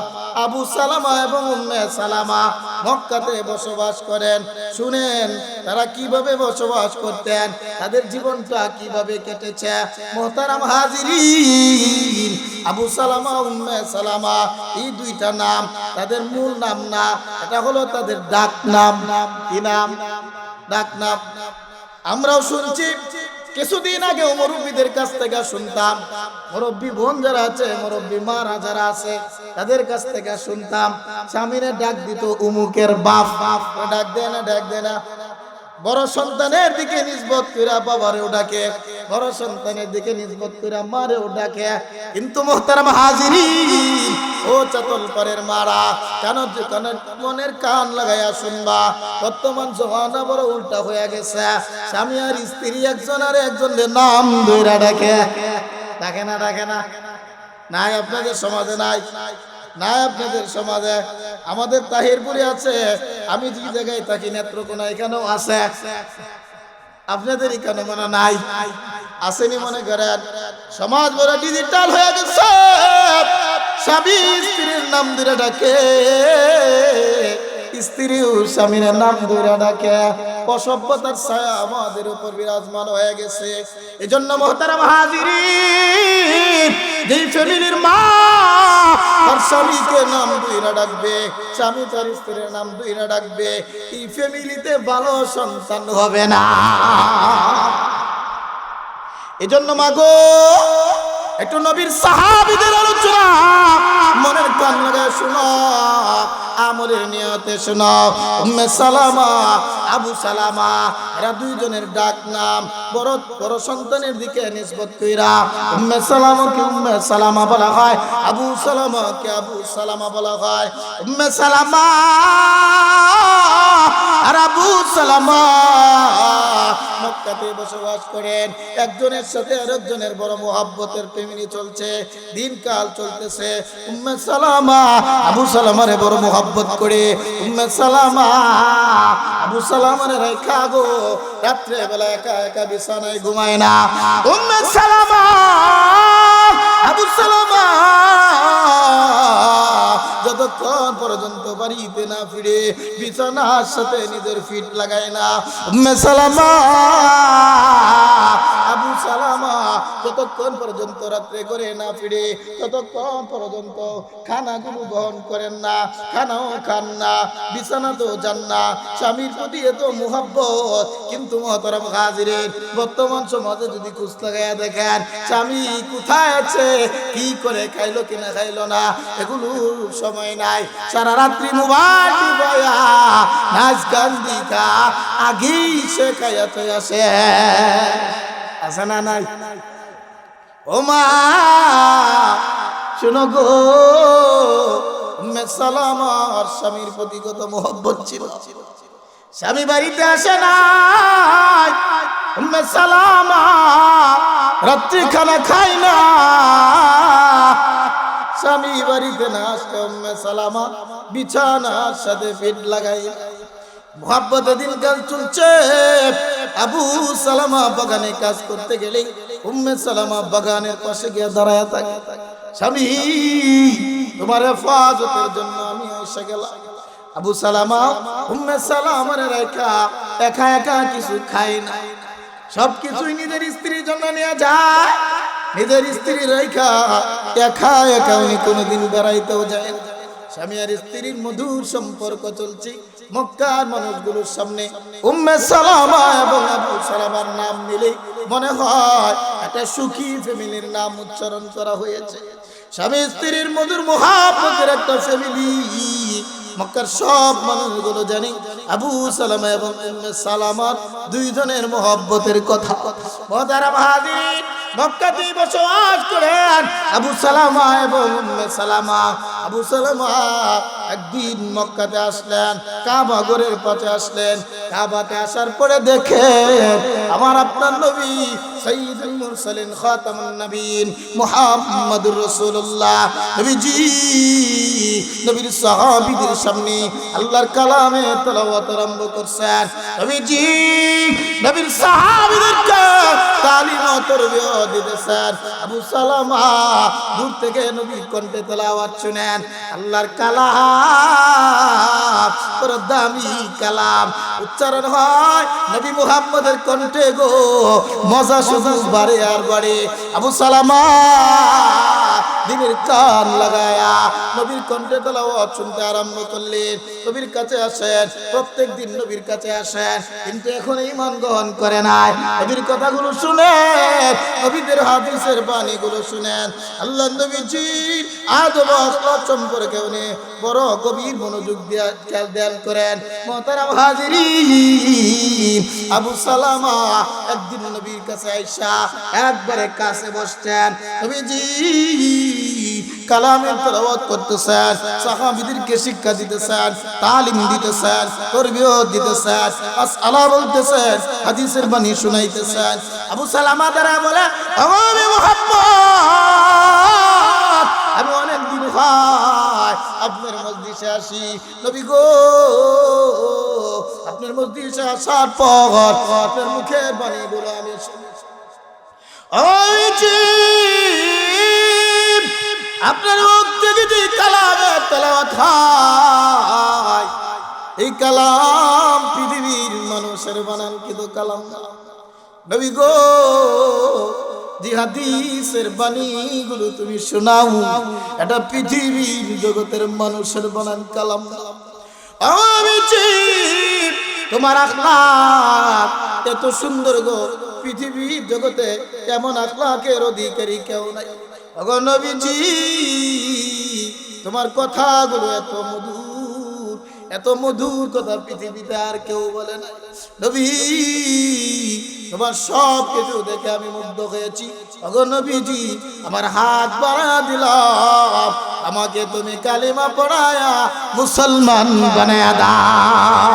Speaker 1: আবু সালামা এবং উম্মে সালামা মক্কাতে বসবাস করেন। শুনেন তারা কিভাবে বসবাস করতেন, তাদের জীবনটা কিভাবে কেটেছে। মুহতারাম হাজিরিন, আবু সালামা উম্মে সালামা এই দুইটা নাম তাদের মূল নাম না, এটা হলো তাদের ডাক নাম। কি নাম? ডাক নাম। আমরাও শুনছি, কিছুদিন আগে মুরব্বীদের কাছ থেকে শুনতাম, মুরব্বী বোন যারা আছে, মুরব্বী মারা যারা আছে, তাদের কাছ থেকে শুনতাম স্বামীরে ডাক দিত উমুকের বাপ। ডাক দেয় না? ডাক দেয় না? বড় সন্তানের দিকে নিসবত কইরা বাবারেও ডাকে, বড় সন্তানের দিকে নিসবত কইরা মারেও ডাকে। কিন্তু মুহতারাম হাজিরিন, ও চাতলপাড়ের মারা, কেন মনের কান লাগাইয়া শুনবা, বর্তমান জমানা বড় উল্টা হয়ে গেছে। স্বামী আর স্ত্রী একজন আর একজনের নাম ধইরা ডাকে। ডাকে না? ডাকে না? নাই আপনাদের সমাজে? নাই নাই আপনাদের সমাজে? আমাদের তাহিরপুরে আছে, আমি যে জায়গায় থাকি নেত্রকোনা, এখানেও আছে। আপনাদের এখানে মনে নাই? আসেনি মনে করেন? সমাজ বড় ডিজিটাল হয়ে গেছে, স্বামী স্ত্রীর নাম ধরে ডাকে, স্ত্রীও স্বামীর নাম ধরে ডাকে। অসভ্যতার ছায়া আমাদের উপর বিরাজমান হয়ে গেছে। এজন্য মুহতারাম হাজিরিন, যে ফ্যামিলির মা তার স্বামীকে নাম ধরে ডাকবে, স্বামী তার স্ত্রীর নাম ধরে ডাকবে, এই ফ্যামিলিতে ভালো সন্তান হবে না। এজন্য মাগো, একটু নবীর সাহাবীদের আলোচনা মনের কান লাগায় শোনো, আমলের নিয়তে শোনো। উম্মে সালামা, আবু সালামা, এরা দুইজনের ডাক নাম। বড় বড় সন্তানের দিকে নিসবত কইরা উম্মে সালামাকে উম্মে সালামা বলা হয়, আবু সালামাকে আবু সালামা বলা হয়। উম্মে সালামা আর আবু সালামা মক্কাতে বসবাস করেন। একজনের সাথে আরেকজনের বড় মোহাব্বতের প্রেমিনী চলছে, দিনকাল চলতেছে। উম্মে সালামা আবু সালামারে বড় মোহাব্বত করে। উম্মে সালামা আবু সালামারে রেখা গো রাত্রে বেলা একা একা বিছানায় ঘুমায় না। উম্মে সালামা আবু সালামা যতক্ষণ পর্যন্ত বাড়িতে না ফিরে বিছানার সাথে নিজের ফিট লাগায় না, উম্মে সালামা আবু সালামা যতক্ষণ পর্যন্ত রাত্রে করে না ফিরে ততক্ষণ পর্যন্ত খানাগুলো গ্রহণ করেন না, খানাও খান না, বিছানাতেও যান না। স্বামীর প্রতি এত মুহাব্বত, কিন্তু মহতরম হাজিরিন বর্তমান সমাজে যদি খোঁজ লাগাইয়া দেখেন স্বামী কোথায় আছে, কি করে খাইলো কিনা খাইলো না, এগুলোর সময় নাই। সারা রাত্রি মোবাইল টিপায়া নাচ গান দিকা আগেই সে খাইয়াতে আসে। আছে না নাই? ও মা শুনো গো, উম্মে সালামার স্বামীর প্রতি কত মোহব্বত ছিল। স্বামী বাড়িতে আসে না, উম্মে সালামা রাত্রি খানা খায় না। স্বামী বাড়িতে না আসলে উম্মে সালামা বিছানার সাথে ফিট লাগাই। মোহাব্বতে দিনকাল চলছে। আবু সালামা বাগানে কাজ করতে গেলে উম্মে সালামা বাগানের পাশে গিয়ে দাঁড়ায় থাকে। স্বামী তোমার হেফাজতের জন্য আমি এসে গেলাম। আবু সালামা উম্মে সালামার রেখা একা একা কিছু খায় না, সবকিছুই নিজের স্ত্রীর জন্য নিয়ে যায়। নিজের স্ত্রীর রেখা একা একা উনি কোনোদিন বেড়াইতেও যায় না। স্বামী আর স্ত্রীর মধুর সম্পর্ক চলছে মক্কার মানুষগুলোর সামনে। উম্মে সালামা এবং আবু সালামার নাম নিলে মনে হয় একটা সুখী ফ্যামিলির নাম উচ্চারণ করা হয়েছে। স্বামী স্ত্রীর মধুর মুহাব্বতের একটা ফ্যামিলি। মক্কার সব মানুষগুলো জানি আবু সালামা এবং উম্মে সালামার দুইজনের মুহাব্বতের কথা। মুহতারাম হাজিরিন, মক্কাতেই বসবাস করেন আবু সালামা এবং উম্মে সালামা। আবু সালামা একদিন মক্কাতে আসলেন, কাবা ঘরের পাশে আসলেন। কাবাতে আসার পরে দেখেন আমার আপনার নবী সাইয়্যিদুল মুরসালিন খাতামুন নবীন মুহাম্মাদুর রাসূলুল্লাহ নবীজি নবীর সাহাবীদের সামনে আল্লাহর কালামে তেলাওয়াত আরম্ভ করছেন। নবীজি নবীর সাহাবীদেরকে তালিম ও তরবিয়ত দিতেছেন। আবু সালামা দূর থেকে নবীর কণ্ঠে তেলাওয়াত শুনেন। আল্লাহর কালাম বড় দামি কালাম উচ্চারণ হয় নবী মুহাম্মদের কণ্ঠে গো, মজা শুধু বাড়ে আর বাড়ে। আবু সালামা দিনের কান লাগায়া নবীর কণ্ঠে তেলাওয়াত শুনতে আরম্ভ করলেন। নবীর কাছে আসেন, প্রত্যেক দিন নবীর কাছে আসেন, কিন্তু এখন ঈমান গ্রহণ করে নাই। নবীর কথাগুলো শুনেন, নবীদের হাদিসের বাণীগুলো শুনেন। আল্লাহ নবীজি আদব আখলাক সম্পর্কে উনি বড় গভীর মনোযোগ দিয়ে খেয়াল ধ্যান করেন। মুহতারাম হাজিরিন, আবু সালামা একদিন নবীর কাছে আইসা একবারে কাছে বসছেন। নবীজি কালামের তেলাওয়াত করতেছেন, সাহাবীদেরকে শিক্ষা দিতেছেন, তালিম দিতেছেন, তরবিয়ত দিতেছেন, মাসআলা বলতেছেন, হাদিসের বাণী শুনাইতেছেন। আবু সালামা দ্বারা বলে আমি মুহাম্মদ, আমি অনেক দিন হয় আপনার মজলিসে আসি। নবী গো, আপনার মজলিসে আসার পর আপনার মুখের বাণীগুলো আমি শুনেছি। আপনার মুখ থেকে যে কালামের তেলাওয়াত হয়, এই কালাম পৃথিবীর মানুষের বানানকৃত কালাম না। নবী গো, যে হাদিসের বাণীগুলো তুমি শোনাও, এটা পৃথিবীর জগতের মানুষের বানান কালাম না। আমি তোমার আখলাক এত সুন্দর গো, পৃথিবীর জগতে এমন আখলাকের অধিকারী কেউ নাই। ওগো নবীজি, তোমার কথাগুলো এত মধুর, এত মধুর কথা পৃথিবীতে আর কেউ বলে না। নবী, তোমার সব কিছু দেখে আমি মুগ্ধ হয়েছি। ওগো নবীজি, আমার হাত বাড়া দিলাম, আমাকে তুমি কালিমা পড়ায়া মুসলমান বানায়া দাও।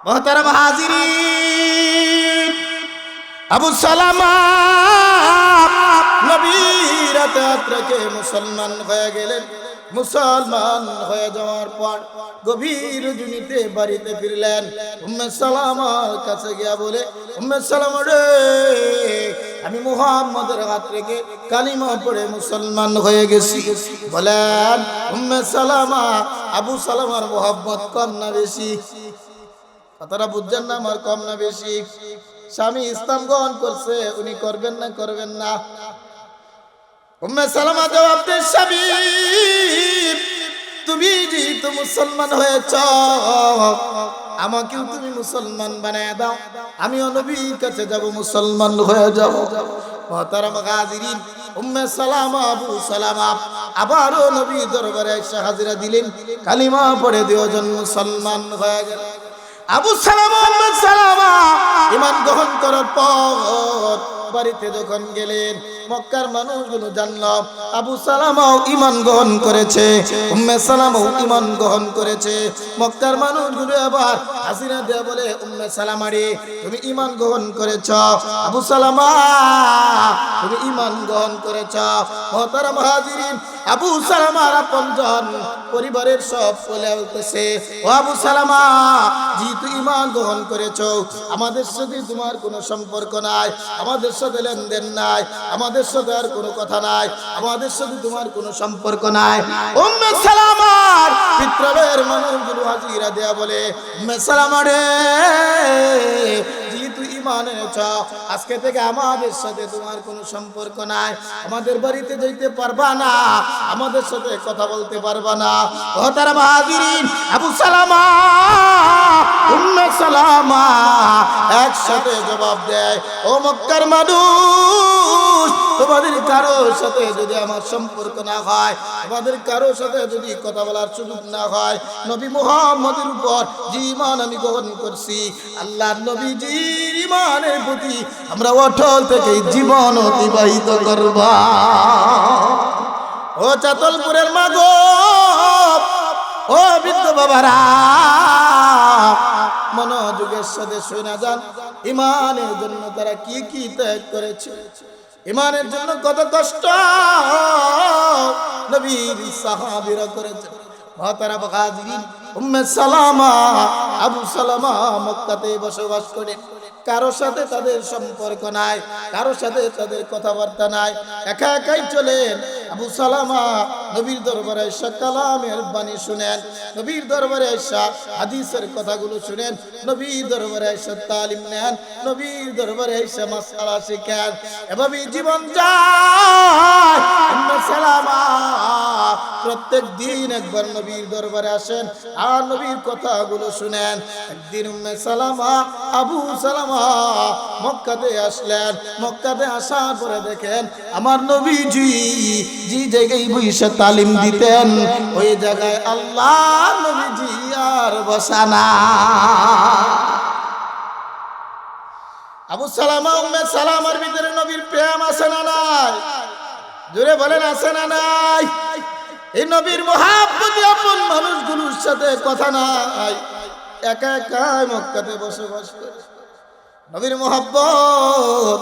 Speaker 1: মুহতারাম হাজিরিন, আবু সালামা নবীর রাতে মুসলমান হয়ে গেলেন। মুসলমান হয়ে যাওয়ার পর গভীর রজনীতে বাড়িতে ফিরলেন। উম্মে সালামার কাছে গিয়া বলে, উম্মে সালামা রে, আমি মুহাম্মদের হাত থেকে কালিমা পড়ে মুসলমান হয়ে গেছি। বলেন উম্মে সালামা, আবু সালামার মোহাব্বত কম না বেশি? কথাটা বুঝছেন না? আমার কম না বেশি? স্বামী ইসলাম গ্রহণ করছে, উনি করবেন না করবেন না? উম্মে সালামা জবাব দেন, স্বামী তুমি যেহেতু মুসলমান হয়েছ, আমাকেও তুমি মুসলমান বানায় দাও, আমিও নবীর কাছে যাব, মুসলমান হয়ে যাব। মুহতারাম হাজিরিন, উম্মে সালামা আবু সালামা আবারও নবী দরবারে এসে হাজিরা দিলেন। কালিমা পড়ে দুজন মুসলমান হয়ে গেল। আবু সালামা উম্মে সালামা ঈমান গ্রহণ করার পর বাড়িতে যখন গেলেন, মক্কার মানুষগুলো জানলো আবু সালামাও ঈমান গ্রহণ করেছে, উম্মে সালামাও ঈমান গ্রহণ করেছে। মক্কার মানুষগুলো আবার হাসিনা দিয়ে বলে, উম্মে সালামা রে, তুমি ঈমান গ্রহণ করেছ, আবু সালামা তুমি ঈমান গ্রহণ করেছ। মুহতারাম হাজিরিন, আবু সালামার আপনজন পরিবারের সব বলে উঠতেছে, ও আবু সালামা, যেহেতু ঈমান গ্রহণ করেছ, আমাদের সাথে তোমার কোনো সম্পর্ক নাই, আমাদের সাথে লেনদেন নাই, আমাদের সাথে আর কোনো কথা নাই, আমাদের সাথে তোমার কোনো সম্পর্ক নাই। উম্মে সালামার পিতৃবের মানুষগুলো হাজিরা দেয়া বলে, উম্মে সালামা রে, যেহেতু ঈমান এনেছ, আজকে থেকে আমাদের সাথে তোমার কোনো সম্পর্ক নাই, আমাদের বাড়িতে যাইতে পারবা না, আমাদের সাথে কথা বলতে পারবা না। মুহতারাম হাজিরিন, আবু সালামা উম্মে সালামা একসাথে জবাব দেয়, ও মক্কার মানুষ, তোমাদের কারোর সাথে যদি আমার সম্পর্ক না হয়, তোমাদের কারোর সাথে যদি কথা বলার সুযোগ না হয়, নবী মুহাম্মদের উপর যে ঈমান আমি গ্রহণ করছি, আল্লাহর নবীজির ঈমানের প্রতি আমরা অটল থেকে জীবন অতিবাহিত করব। ও চাতলপুরের মাগো, ও বৃদ্ধ বাবারা, মনোযোগের সাথে শুনে যান, ঈমানের জন্য তারা কি কি ত্যাগ করেছে, ঈমানের জন্য কত কষ্ট নবীর সাহাবীরা করেছে। মুহতারাম হাজিরিন, উম্মে সালামা আবু সালামা মক্কাতে বসবাস করেন। কারো সাথে তাদের সম্পর্ক নাই, কারো সাথে তাদের কথাবার্তা নাই, একা একাই চলেন। আবু সালামা নবীর দরবারে এসে কালামের বাণী শুনেন, নবীর দরবারে এসে হাদিসের কথাগুলো শুনেন, নবীর দরবারে এসে তালিম নেন, নবীর দরবারে এসে মাসআলা শিখেন। এভাবেই জীবন যায়। উম্মে সালামা প্রত্যেক দিন একবার নবীর দরবারে আসেন আর নবীর কথাগুলো শুনেন। একদিন উম্মে সালামা আবু সালামা মক্কাতে আসলেন। মক্কাতে আসার পরে দেখেন আমার নবীজি যে জায়গায় বসে তালিম দিতেন, ওই জায়গায় আল্লাহ নবীজি আর বসানা। আবু সালামা উম্মে সালামার ভিতরে নবীর প্রেম আছে না নাই? জোরে বলেন, আছে না নাই? এই নবীর মহাব্বতে আপন মানুষগুলোর সাথে কথা নাই, একা একা মক্কাতে বসবাস করে। নবীর মহাব্বত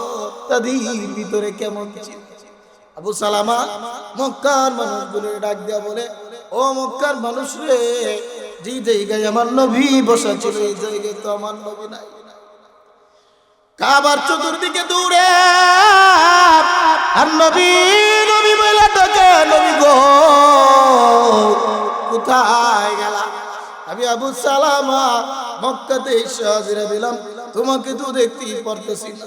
Speaker 1: তাদের ভিতরে কেমন ছিল? আবু সালামা মক্কার মানুষগুলো ডাক দিয়া বলে, ও মক্কার মানুষ রে, যে জায়গায় আমার নবী বসা ছিল এই জায়গায় তো আমার নবী নাই। কাবার চতুর্দিকে দৌড়ে আর নবী নবী বলে ডাকে, নবী গো কোথায় গেলা? আমি আবু সালামা মক্কাতে এসে হাজিরা দিলাম, তোমাকে তো দেখতেই পারতেছি না।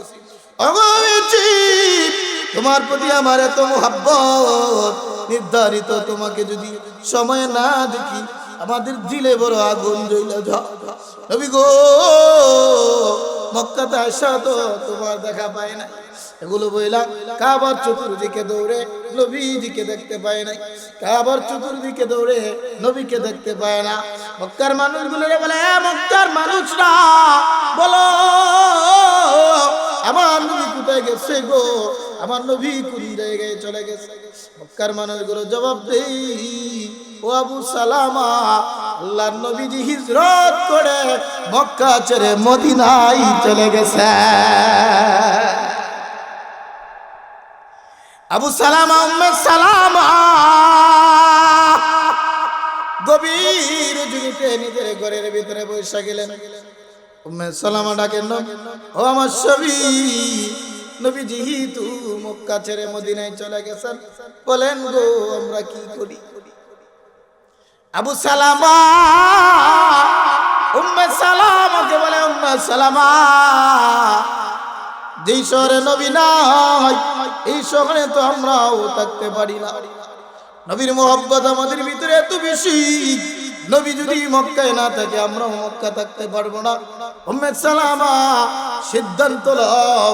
Speaker 1: তোমার প্রতি আমার এত মহব্বত নির্ধারিত, তোমাকে যদি সময় না দেখি আমাদের দিলে বড় আগুন জ্বলে যায়। নবী গো মক্কাতে আসা তো তোমার দেখা পায় না। এগুলো বললাম কাবার চতুর্দিকে দৌড়ে নবীজিকে দেখতে পায় নাই, কাবার চতুর্দিকে দৌড়ে নবীকে দেখতে পায় না। মক্কার মানুষগুলো বলে, মক্কার মানুষরা বলো আমার নবী কোথায় গেছে গো, আমার নবী কোন জায়গায় চলে গেছে? মক্কার মানুষগুলো জবাব দেই, ও আবু সালামা, আল্লাহর নবীজি হিজরত করে মক্কা ছেড়ে মদিনায় চলে গেছে। আবু সালামা উম্মে সালামা গভীর রজনীতে নিজের ঘরের ভিতরে বসে গেলেন। উম্মে সালামা ডাকেন, ও আমার স্বামী, নবীজি তো মক্কা ছেড়ে মদিনায় চলে গেছেন, বলেন গো আমরা কি করি? আবু সালামা উম্মে সালামাকে বলে, উম্মে সালামা, যেই শহরে নবী নাই এই শহরে তো আমরাও থাকতে পারি না। নবীর মোহব্বত আমাদের ভিতরে এত বেশি, নবী যদি মক্কায় না থাকে আমরাও মক্কা থাকতে পারবো না। উম্মে সালামা সিদ্ধান্ত নাও,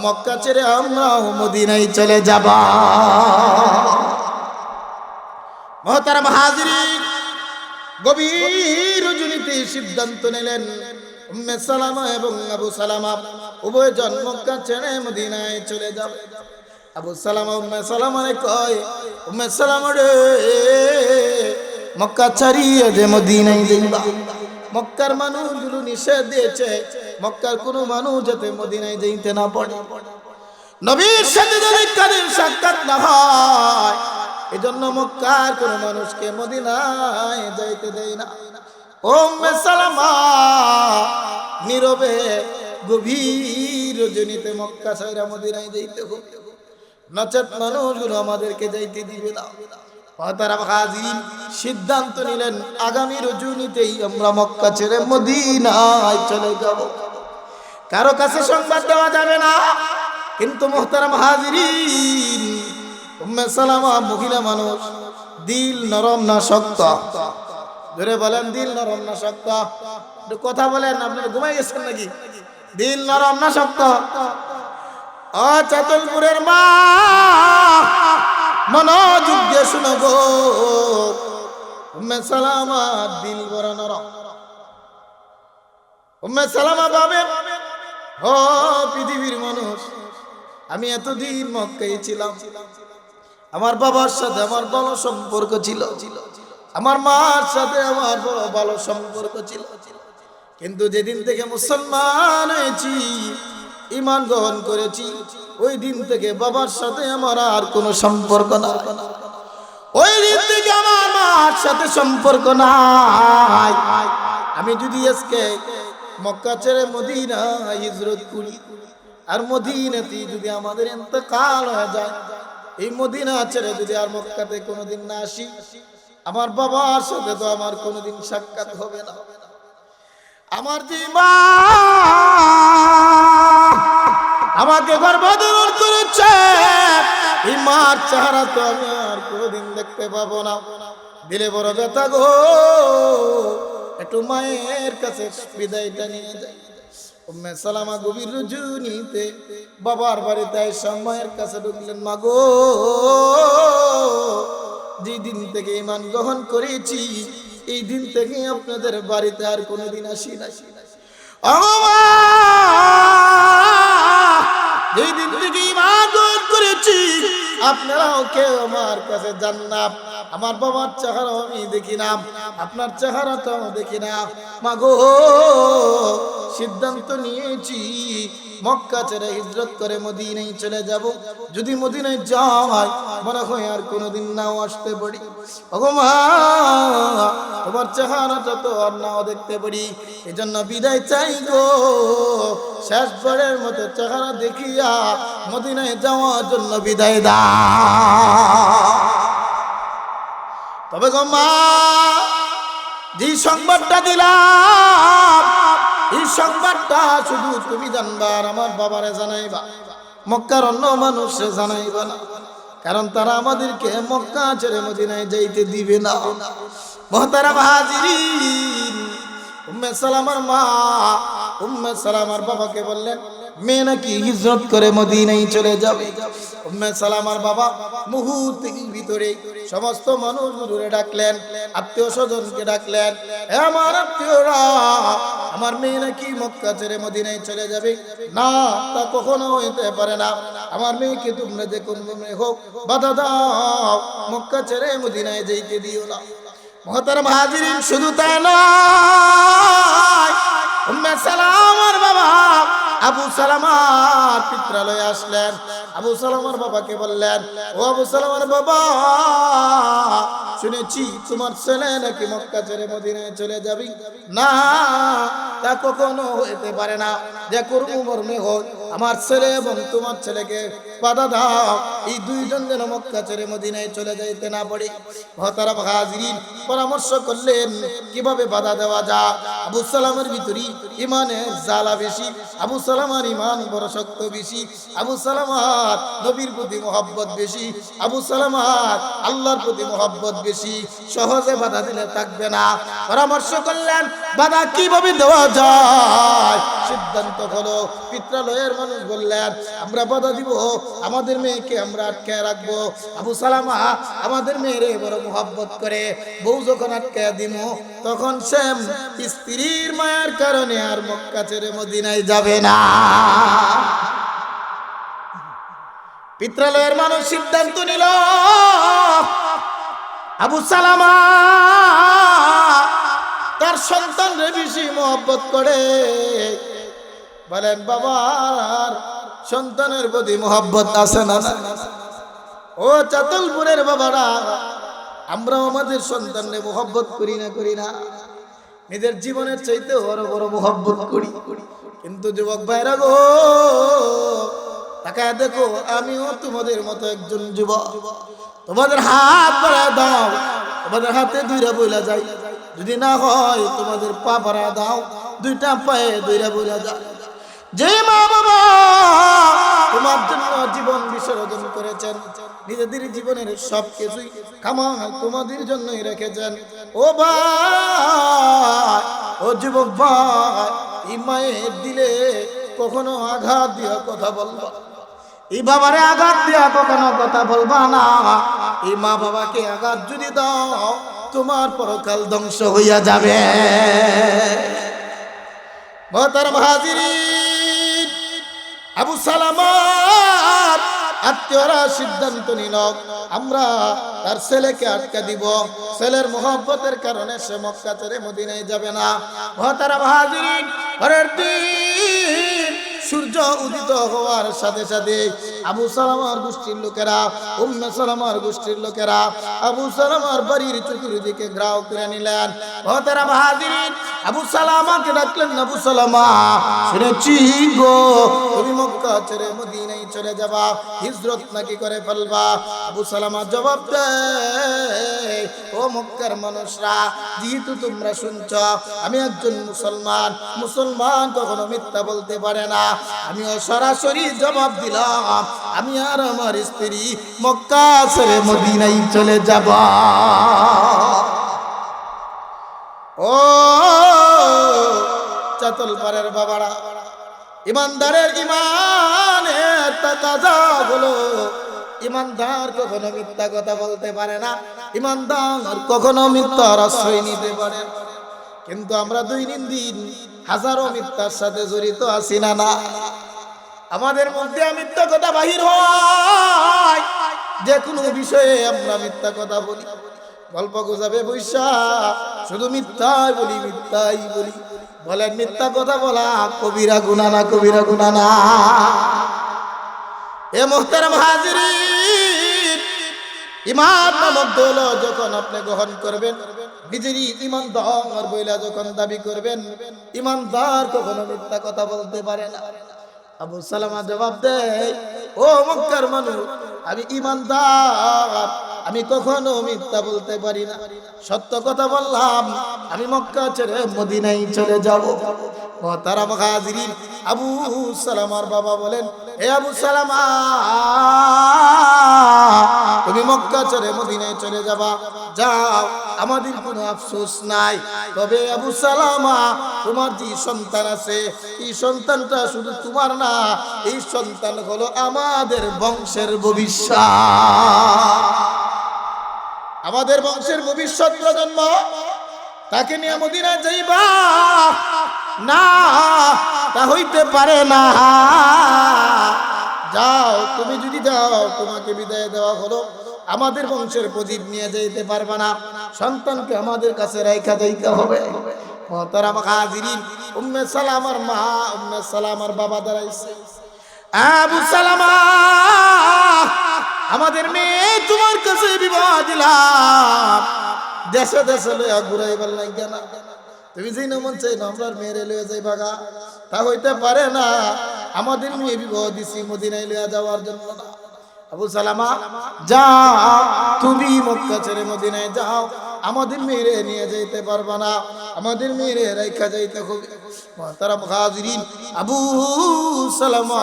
Speaker 1: মক্কা ছেড়ে আমরাও মদিনায় চলে যাব। মুহতারাম হাজিরিন, গভীর রজনীতে সিদ্ধান্ত নিলেন উম্মে সালামা এবং আবু সালামা উভয়জন মক্কা ছেড়ে মদিনায় চলে যাবে। আবু সালামা উম্মে সালামারে কয়, উম্মে সালামা রে, মক্কা ছাড়িয়ে যে মদিনায় যাইবা। মক্কার মানুষগুলো নিষেধ দিয়েছে, মক্কার কোনো মানুষ যাতে মদিনায় যাইতে না পারে, নবীর সাথে যদি কাদের সাক্ষাৎ না হয়, এজন্য মক্কার কোনো মানুষকে মদিনায় যাইতে দেয় না। উম্মে সালামা নীরবে গভীর রজনীতে মক্কা ছাইরা মদিনায় যাইতে হবে, নচেত মানুষগুলো আমাদেরকে যাইতে দিবে না। তারা হাজির সিদ্ধান্ত নিলেন আগামী রজনীতেই আমরা মক্কা ছেড়ে মদিনায় চলে যাব। কারো কাছে সংবাদ দেওয়া যাবে না, কিন্তু মুহতারাম হাজিরিন, উম্মে সালামা মহিলা মানুষ, দিল নরম না শক্ত? ধরে বলেন, দিল নরম না শক্ত? একটু কথা বলেন, আপনারা ঘুমাই গেছেন নাকি? দিল নরম না শক্ত? ও চাতলপুরের মা, মনোযোগ দিয়ে শুনো গো, উম্মে সালামা দিল বড় নরম। উম্মে সালামা ভাবে, ও পৃথিবীর মানুষ, আমি এতদিন মক্কায় ছিলাম, আমার বাবার সাথে আমার ভালো সম্পর্ক ছিল, আমার মার সাথে আমার বড় ভালো সম্পর্ক ছিল, কিন্তু যেদিন থেকে মুসলমান হয়েছি, ঈমান গ্রহণ করেছি, ওই দিন থেকে বাবার সাথে আমার আর কোনো সম্পর্ক না, ওই দিন থেকে আমার মার সাথে সম্পর্ক নাই। আমি যদি আজকে মক্কা ছেড়ে মদিনা হিজরত করি, আর মদিনাতে যদি আমাদের ইন্তেকাল হয়ে যায়, এই মদিনা ছেড়ে যদি আর মক্কাতে কোনোদিন না আসি, আমার বাবার সাথে তো আমার কোনোদিন সাক্ষাৎ হবে না। আমার যে মা আমাকে গর্ভধারণ করেছে, এই মার চেহারা তো আমি আর কোনোদিন দেখতে পাবো না। দিলে বড় ব্যথা গো, একটু মায়ের কাছে বিদায়টা নিয়ে যাই। উম্মে সালামা গভীর রজনীতে বাবার বাড়িতে এসে মায়ের কাছে ঢুকলেন, মা গো, যেদিন থেকে ঈমান গ্রহণ করেছি, এই দিন থেকে আপনাদের বাড়িতে আর কোনোদিন আসি না। যেই দিন থেকে ঈমান গ্রহণ করেছি, আপনারাও কেউ আমার কাছে যান না, আমার বাবার চেহারা আমি দেখি না, আপনার চেহারা তো দেখি না। মা গো, সিদ্ধান্ত নিয়েছি মক্কা ছেড়ে হিজরত করে মদিনায় চলে যাব। যদি মদিনায় যাই, মনে হয় আর কোনোদিন নাও আসতে পারি। ওগো মা, তোমার চেহারাটা তো আর নাও দেখতে পারি, এজন্য বিদায় চাই গো, শেষবারের মতো চেহারা দেখিয়া মদিনায় যাওয়ার জন্য বিদায় দাও। তবে গো মা, যে সংবাদটা দিলাম, এই সংবাদটা শুধু তুমি জানবা আর আমার বাবারে জানাইবা, মক্কার অন্য মানুষে জানাইবা না, কারণ তারা আমাদেরকে মক্কা ছেড়ে মদিনায় যাইতে দিবে না। মুহতারাম হাজিরিন, উম্মে সালামার মা উম্মে সালামার বাবাকে বললেন, মেয়ে নাকি হিজরত করে মদিনায় চলে যাবে। উম্মে সালামার বাবা মুহূর্তের ভিতরে সমস্ত মানুষগুলোরে ডাকলেন, আত্মীয় স্বজনকে ডাকলেন, আমার আত্মীয়রা, আমার আমার মেয়ে নাকি মক্কা ছেড়ে মদিনায় চলে যাবে। না, তা কখনো হইতে পারে না। আমার মেয়েকে তোমরা যে কোন মেয়ে হোক বাধা দাও, মক্কা ছেড়ে মদিনায় যাইতে দিও না। মুহতারাম হাজিরিন, শুধু তাই নয়, উম্মে সালামার বাবা আবু সালামার পিত্রালয়ে আসলেন। আবু সালামার বাবাকে বললেন, ও আবু সালামার বাবা, শুনেছি তোমার ছেলে নাকি মক্কা ছেড়ে মদিনায় চলে যাবে। না, তা কখনো হইতে পারে না। যে করবো মর্মে হোক, আমার ছেলে এবং তোমার ছেলেকে বাধা দাও, এই দুইজন যেন মক্কা ছেড়ে মদিনায় চলে যাইতে না পারে। মুহতারাম হাজিরিন, পরামর্শ করলেন কিভাবে বাধা দেওয়া যায়। আবু সালামের ভিতরে ইমানের জ্বালা বেশি, আবু সালামার ইমান বড় শক্ত বেশি, আবু সালামার নবীর প্রতি মোহাব্বত বেশি, আবু সালামার আল্লাহর প্রতি মোহাব্বত বেশি। সহজে বাধা দিলে থাকবে না। পরামর্শ করলেন বাধা কিভাবে দেওয়া যায়। সিদ্ধান্ত হলো, পিত্রালয়ের মানুষ বললেন, আমরা বাধা দিব, আমাদের মেয়েকে আমরা আটকে রাখবো। আবু সালামা আমাদের মেয়েরে বড় মোহাব্বত করে, বউ যখন আটকে দিব তখন সে স্ত্রীর মায়ের কারণে আর মক্কা ছেড়ে মদিনায় যাবে না। পিত্রালয়ের মানুষ সিদ্ধান্ত নিল, আবু সালামা তার সন্তানরে বেশি মোহব্বত করে। বলেন, বাবার সন্তানের প্রতি মোহব্বত আছে না? ও চাতলপুরের বাবারা, আমরা আমাদের সন্তানরে মোহব্বত করি না? নিজের জীবনের চাইতে বড় বড় মোহব্বত করি। কিন্তু যুবক ভাইরা গো, তাকায় দেখো, আমিও তোমাদের মতো একজন যুবক। তোমাদের হাত বাড়ায় দাও, তোমাদের হাতে দুইটা বইলা যায়। যদি না হয় তোমাদের পা বাড়ায় দাও, দুইটা পায়ে দুইটা বইলা যায়। যে মা বাবা তোমার জন্য জীবন বিসর্জন করেছেন, নিজেদের জীবনের সবকিছুই কামাই তোমাদের জন্যই রেখেছেন, ও ভাই, ও যুবক ভাই, এই মায়ের দিলে কখনো আঘাত দিয়া কথা বলবা, এই বাবারে আঘাত দিয়া কখনো কথা বলবা না। এই মা বাবাকে আঘাত যদি দাও, তোমার পরকাল ধ্বংস হইয়া যাবে। মুহতারাম হাজিরিন, আবু সালামার আত্মীয়রা সিদ্ধান্ত নিল, আমরা তার ছেলেকে আটকা দিব। ছেলের মোহব্বতের কারণে সে মক্কা ছেড়ে মদিনায় যাবে না। মুহতারাম হাজিরিন, পরের দিন সূর্য উদিত হওয়ার সাথে সাথে আবু সালামার গোষ্ঠীর লোকেরা, উম্মে সালামার গোষ্ঠীর লোকেরা আবু সালামার বাড়ির চতুর্দিকে ঘেরাও করে নিলেন। মুহতারাম হাজিরিন, আবু সালামাকে ডাকলেন, আবু সালামা, শুনেছি গো তুমি মক্কা ছেড়ে মদিনায় চলে যাবা, হিজরত নাকি করে ফেলবা। আবু সালামা জবাব দেয়, ও মক্কার মানুষরা, যেহেতু তোমরা শুনছ আমি একজন মুসলমান, মুসলমান কখনো মিথ্যা বলতে পারে না, আমিও সরাসরি জবাব দিলাম, আমি আর আমার স্ত্রী মক্কা ছেড়ে মদিনায় চলে যাব। ও চাতলপাড়ের বাবারা, ইমানদারের ইমানের তাকাজা হলো, ইমানদার কখনো মিথ্যা কথা বলতে পারে না, ইমানদার কখনো মিথ্যার আশ্রয় নিতে পারে। কিন্তু আমরা দৈনন্দিন হাজারো মিথ্যার সাথে জড়িত আছি না? না, আমাদের মধ্যে মিথ্যা কথা বাহির হয়, যে কোনো বিষয়ে আমরা মিথ্যা কথা বলি, গল্প গুজবে বৈশা শুধু মিথ্যাই বলি। বলেন, মিথ্যা কথা বলা কবিরা গুনাহ না? কবিরা গুনাহ না? এ মুহতারাম হাজিরিন, ঈমান নামক দৌলত যখন আপনি গ্রহণ করবেন, নিজেরই ঈমানদার বইলা যখন দাবি করবেন, ঈমানদার কখনো মিথ্যা কথা বলতে পারে না। আবু সালামা জবাব দেয়, ও মক্কার মানুষ, আমি ঈমানদার, আমি কখনো মিথ্যা বলতে পারি না, সত্য কথা বললাম, আমি মক্কা ছেড়ে মদিনায় চলে যাব। মুহতারাম হাজিরিন, আবু সালামার বাবা বলেন, হে আবু সালামা, তুমি মক্কা ছেড়ে মদিনায় চলে যাবা, যাও, আমাদের কোনো আফসোস নাই। তবে আবু সালামা, তোমার যে সন্তান আছে, এই সন্তানটা শুধু তোমার না, এই সন্তান হলো আমাদের বংশের ভবিষ্যৎ, আমাদের বংশের ভবিষ্যৎ প্রজন্ম, তাকে নিয়ে মদিনায় যাইবা, না, তা হইতে পারে না। যাও, তুমি যদি যাও, তোমাকে বিদায় দেওয়া হলো, আমাদের বংশের প্রদীপ নিয়ে যেতে পারবে না, সন্তানকে আমাদের কাছে রাইখা যাইতে হবে। মোহতারাম হাজিরিন, উম্মে সালামার মা, উম্মে সালামার বাবা দাঁড়াইছে। আবু সালামা, আমাদের মেয়ে তোমার কাছে বিবাহ দিলাম, দেশে দেশে লইয়া ঘুরাইবার লাগে না, তুমি যেই মন চাই না আমরা মেয়েরে লইয়া যাই ভাগা, তা হইতে পারে না। আমাদের মেয়ে বিবাহ দিছি মদিনায় লইয়া যাওয়ার জন্য না। আবু সালামা, যাও, তুমি মক্কা ছেড়ে মদিনায় যাও, আমাদের মেয়েরে নিয়ে যাইতে পারবা না, আমাদের মেয়েরে রাইখা যাইতে হবে। মুহতারাম হাজিরিন, আবু সালামা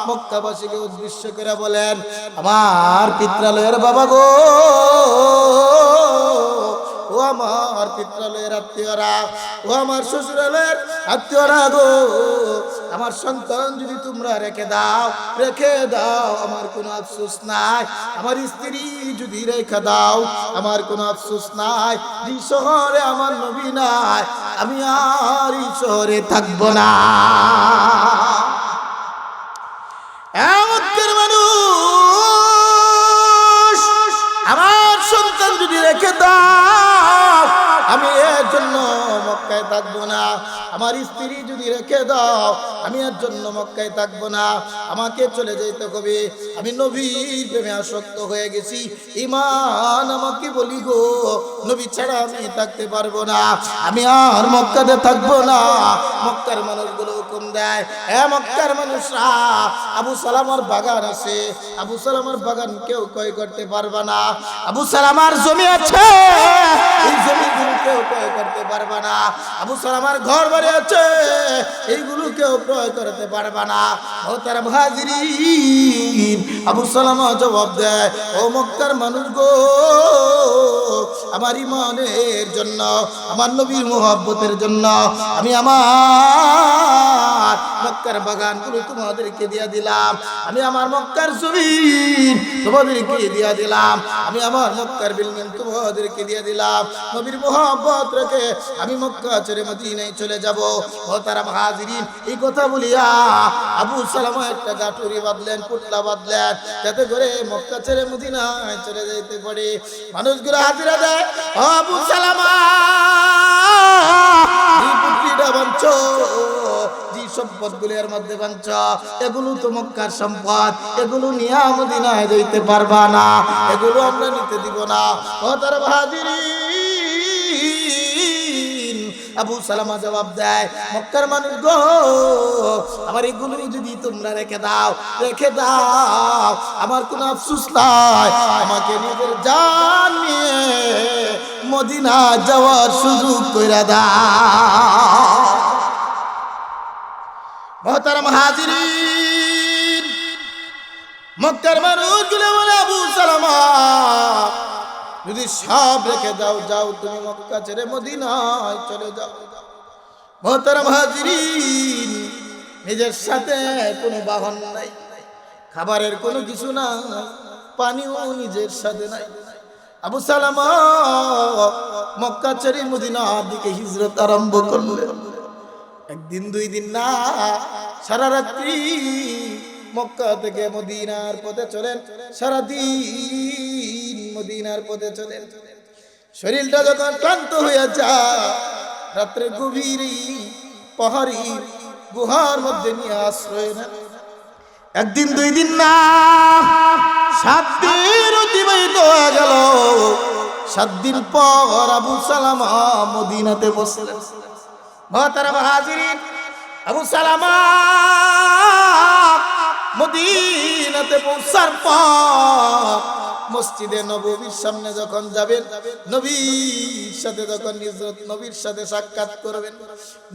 Speaker 1: মক্কাবাসীকে উদ্দেশ্য করে বলেন, আমার পিত্রালয়ের বাবা গো, ও আমার পিত্রালয়ের আত্মীয়রা, ও আমার শ্বশুরালয়ের আত্মীয়রা গো, আমার সন্তান যদি তোমরা রেখে দাও, আমার কোনো আফসোস নাই। আমার স্ত্রী যদি রেখে দাও, আমার কোনো আফসোস নাই। এই শহরে আমার নবী নাই, আমি আর এই শহরে থাকবো না। এমন মানুষ, আমার সন্তান যদি রেখে দাও, আমি এর জন্য মক্কায় থাকবো না। আমার স্ত্রী যদি রেখে দাও, আমি এর জন্য মক্কায় থাকবো না, আমাকে চলে যেতে হবে। আমি নবীর প্রেমে আসক্ত হয়ে গেছি, ঈমান আমাকে বলি গো, নবী ছাড়া আমি থাকতে পারবো না, আমি আর মক্কাতে থাকবো না। মক্কার মানুষগুলো হুকুম দেয়, এ মক্কার মানুষরা, আবু সালামার বাগান আছে, আবু সালামার বাগান কেউ ক্রয় করতে পারবে না। আবু সালামার জমি আছে, এই জমিগুলো কেউ ক্রয় করতে পারবে না। আবু সালামার ঘর বাড়ি আছে, এইগুলো কেউ ক্রয় করতে পারবে না। মুহতারাম হাজিরিন, আবু সালামা জবাব দেয়, ও মক্কার মানুষ গো, আমার ঈমানের জন্য, আমার নবীর মুহাব্বতের জন্য আমি আমার মক্কার বাগানগুলো তোমাদেরকে দিয়ে দিলাম, আমি আমার মক্কার জমিন তোমাদেরকে দিয়ে দিলাম, আমি আমার মক্কার বিল্ডিং তোমাদেরকে দিয়ে দিলাম। নবীর মুহাব্বত রেখে আমি মক্কা ছেড়ে মদিনায় চলে যাব। মুহতারাম হাজিরিন, এই কথা বলিয়া আবু সালামা একটা গাঠুরি বাঁধলেন, পুতলা বাঁধলেন, যাতে করে মক্কা ছেড়ে মদিনায় চলে যেতে পারে। মানুষগুলো হাজিরা দেয়, আবু সালামা, এই পুতলিটা বাঁধছো, যে সম্পদগুলোর মধ্যে বাঁধছ, এগুলো তো মক্কার সম্পদ, এগুলো নিয়ে মদিনায় যাইতে পারবা না, এগুলো আমরা নিতে দিব না। মুহতারাম হাজিরিন, আবু সালামা জবাব দেয়, মক্কার মানুষ গো, আমার এগুলো যদি তোমরা রেখে দাও, আমার কোনো আফসোস নাই, আমাকে নিজের জান নিয়ে মদিনা যাওয়ার সুযোগ কইরা দাও। মুহতারাম হাজিরিন, মক্কার মানুষগুলো বলে, আবু সালামা, যদি সব রেখে দাও, যাও, তুমি মক্কা ছেড়ে মদিনায় চলে যাও। মুহতারাম হাজিরিন, নিজের সাথে কোনো বাহন নাই, খাবারের কোনো কিছু নাই, পানিও নিজের সাথে নাই। আবু সালামা মক্কা ছেড়ে মদিনার দিকে হিজরত আরম্ভ করলেন। একদিন, দুই দিন না, সারা রাত্রি মক্কা থেকে মদিনার পথে চলেন, সারাদিন মদিনার পথে চলেন। শরীরটা যখন ক্লান্ত হয়ে যায়, রাত্রে গভীর পাহাড়ি গুহার মধ্যে নিয়ে আশ্রয় নেন। একদিন, দুই দিন না, 7 দিন অতিবাহিত হয়ে গেল। 7 দিন পর আবু সালামা মদিনাতে বসলেন। মুহতারাম হাজিরিন, আবু সালামা মদিনাতে পৌঁছার পর মসজিদে নববীর সামনে যখন যাবেন, নবীর সাথে যখন হিজরত নবীর সাথে সাক্ষাৎ করবেন,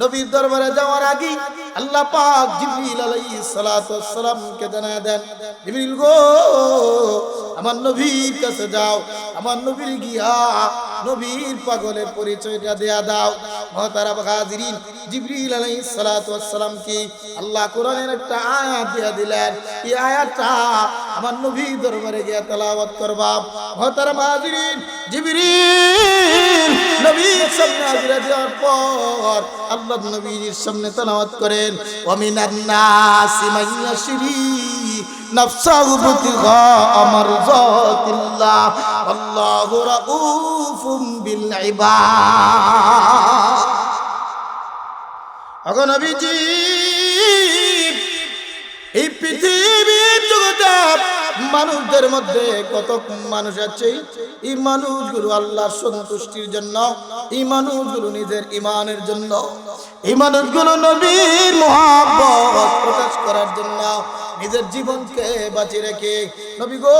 Speaker 1: নবীর দরবারে যাওয়ার আগে আল্লাহ পাক জিবরিল আলাইহিস সালাতু ওয়াস সালামকে জানায় দেন, জিবরিল গো, আমার নবীর কাছে যাও, আমার নবীর গিয়া নবীর পাগলের পরিচয়টা দেয়া দাও। মুহতারাম হাজিরিন, জিবরিল আলাইহিস সালাতু ওয়াস সালাম কি আল্লাহ কোরআনের একটা আয়াত দিয়ে দিলেন। এই আয়াতটা আমার নবী দরবারে গিয়ে তেলাওয়াত করবা। মুহতারাম হাজিরিন, জিবরিল নবীর সামনে হাজির দেওয়ার পর আল্লাহ নবীর সামনে তেলাওয়াত করেন, ওয়া মিনান নাসি মান ইয়াশরি নাফসাহু বিতিগা মারযাতিল্লাহ আল্লাহু রাউফুম বিল ইবাদ। ওগো নবীজি, এই পৃথিবীর জগতে মানুষদের মধ্যে কত মানুষ আছে, এই মানুষগুলো আল্লাহর সন্তুষ্টির জন্য, এই মানুষগুলো নিজের ঈমানের জন্য, এই মানুষগুলো নবীর মহব্বত প্রকাশ করার জন্য নিজের জীবনকে বাঁচিয়ে রেখে নবী গো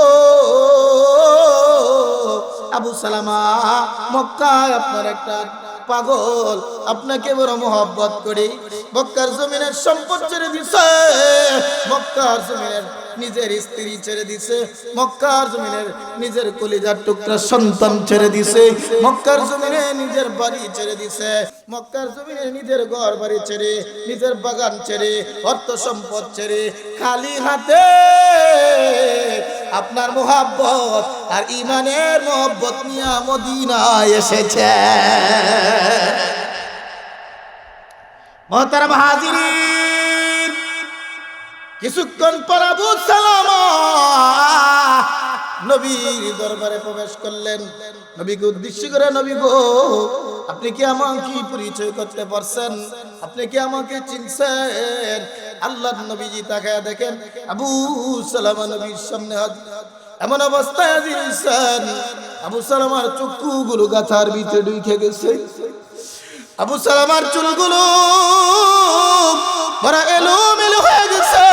Speaker 1: আবু সালামা, মক্কায় আপনার একটা পাগল আপনাকে বড় মহব্বত করি, মক্কার জমিনের সম্পদ ছেড়ে দিছে, মক্কার জমিনের নিজের স্ত্রী ছেড়ে দিছে, মক্কার জমিনের নিজের কলিজার টুকরা সন্তান ছেড়ে দিছে, মক্কার জমিনে নিজের বাড়ি ছেড়ে দিছে, মক্কার জমিনে নিজের ঘর বাড়ি ছেড়ে, নিজের বাগান ছেড়ে, অর্থ সম্পদ ছেড়ে খালি হাতে আপনার মহব্বত আর ঈমানের মহব্বত নিয়ে মদিনায় এসেছে। মুহতারাম হাজিরিন, কিছুক্ষণ পর আবু সালামা নবীর দরবারে প্রবেশ করলেন। নবীকে উদ্দেশ্য করে, নবী গো আপনি কি আমাকে পরিচয় করতে পারছেন? আপনি কি আমাকে চিনছেন? আল্লাহর নবীজি তাকায় দেখেন আবু সালামা নবীর সামনে এমন অবস্থায় হাজির হয়েছেন, আবু সালামার চক্ষুগুলো গাথার ভিতরে ঢুকে গেছে, আবু সালামার চুলগুলো বড় এলোমেলো হয়ে গেছে,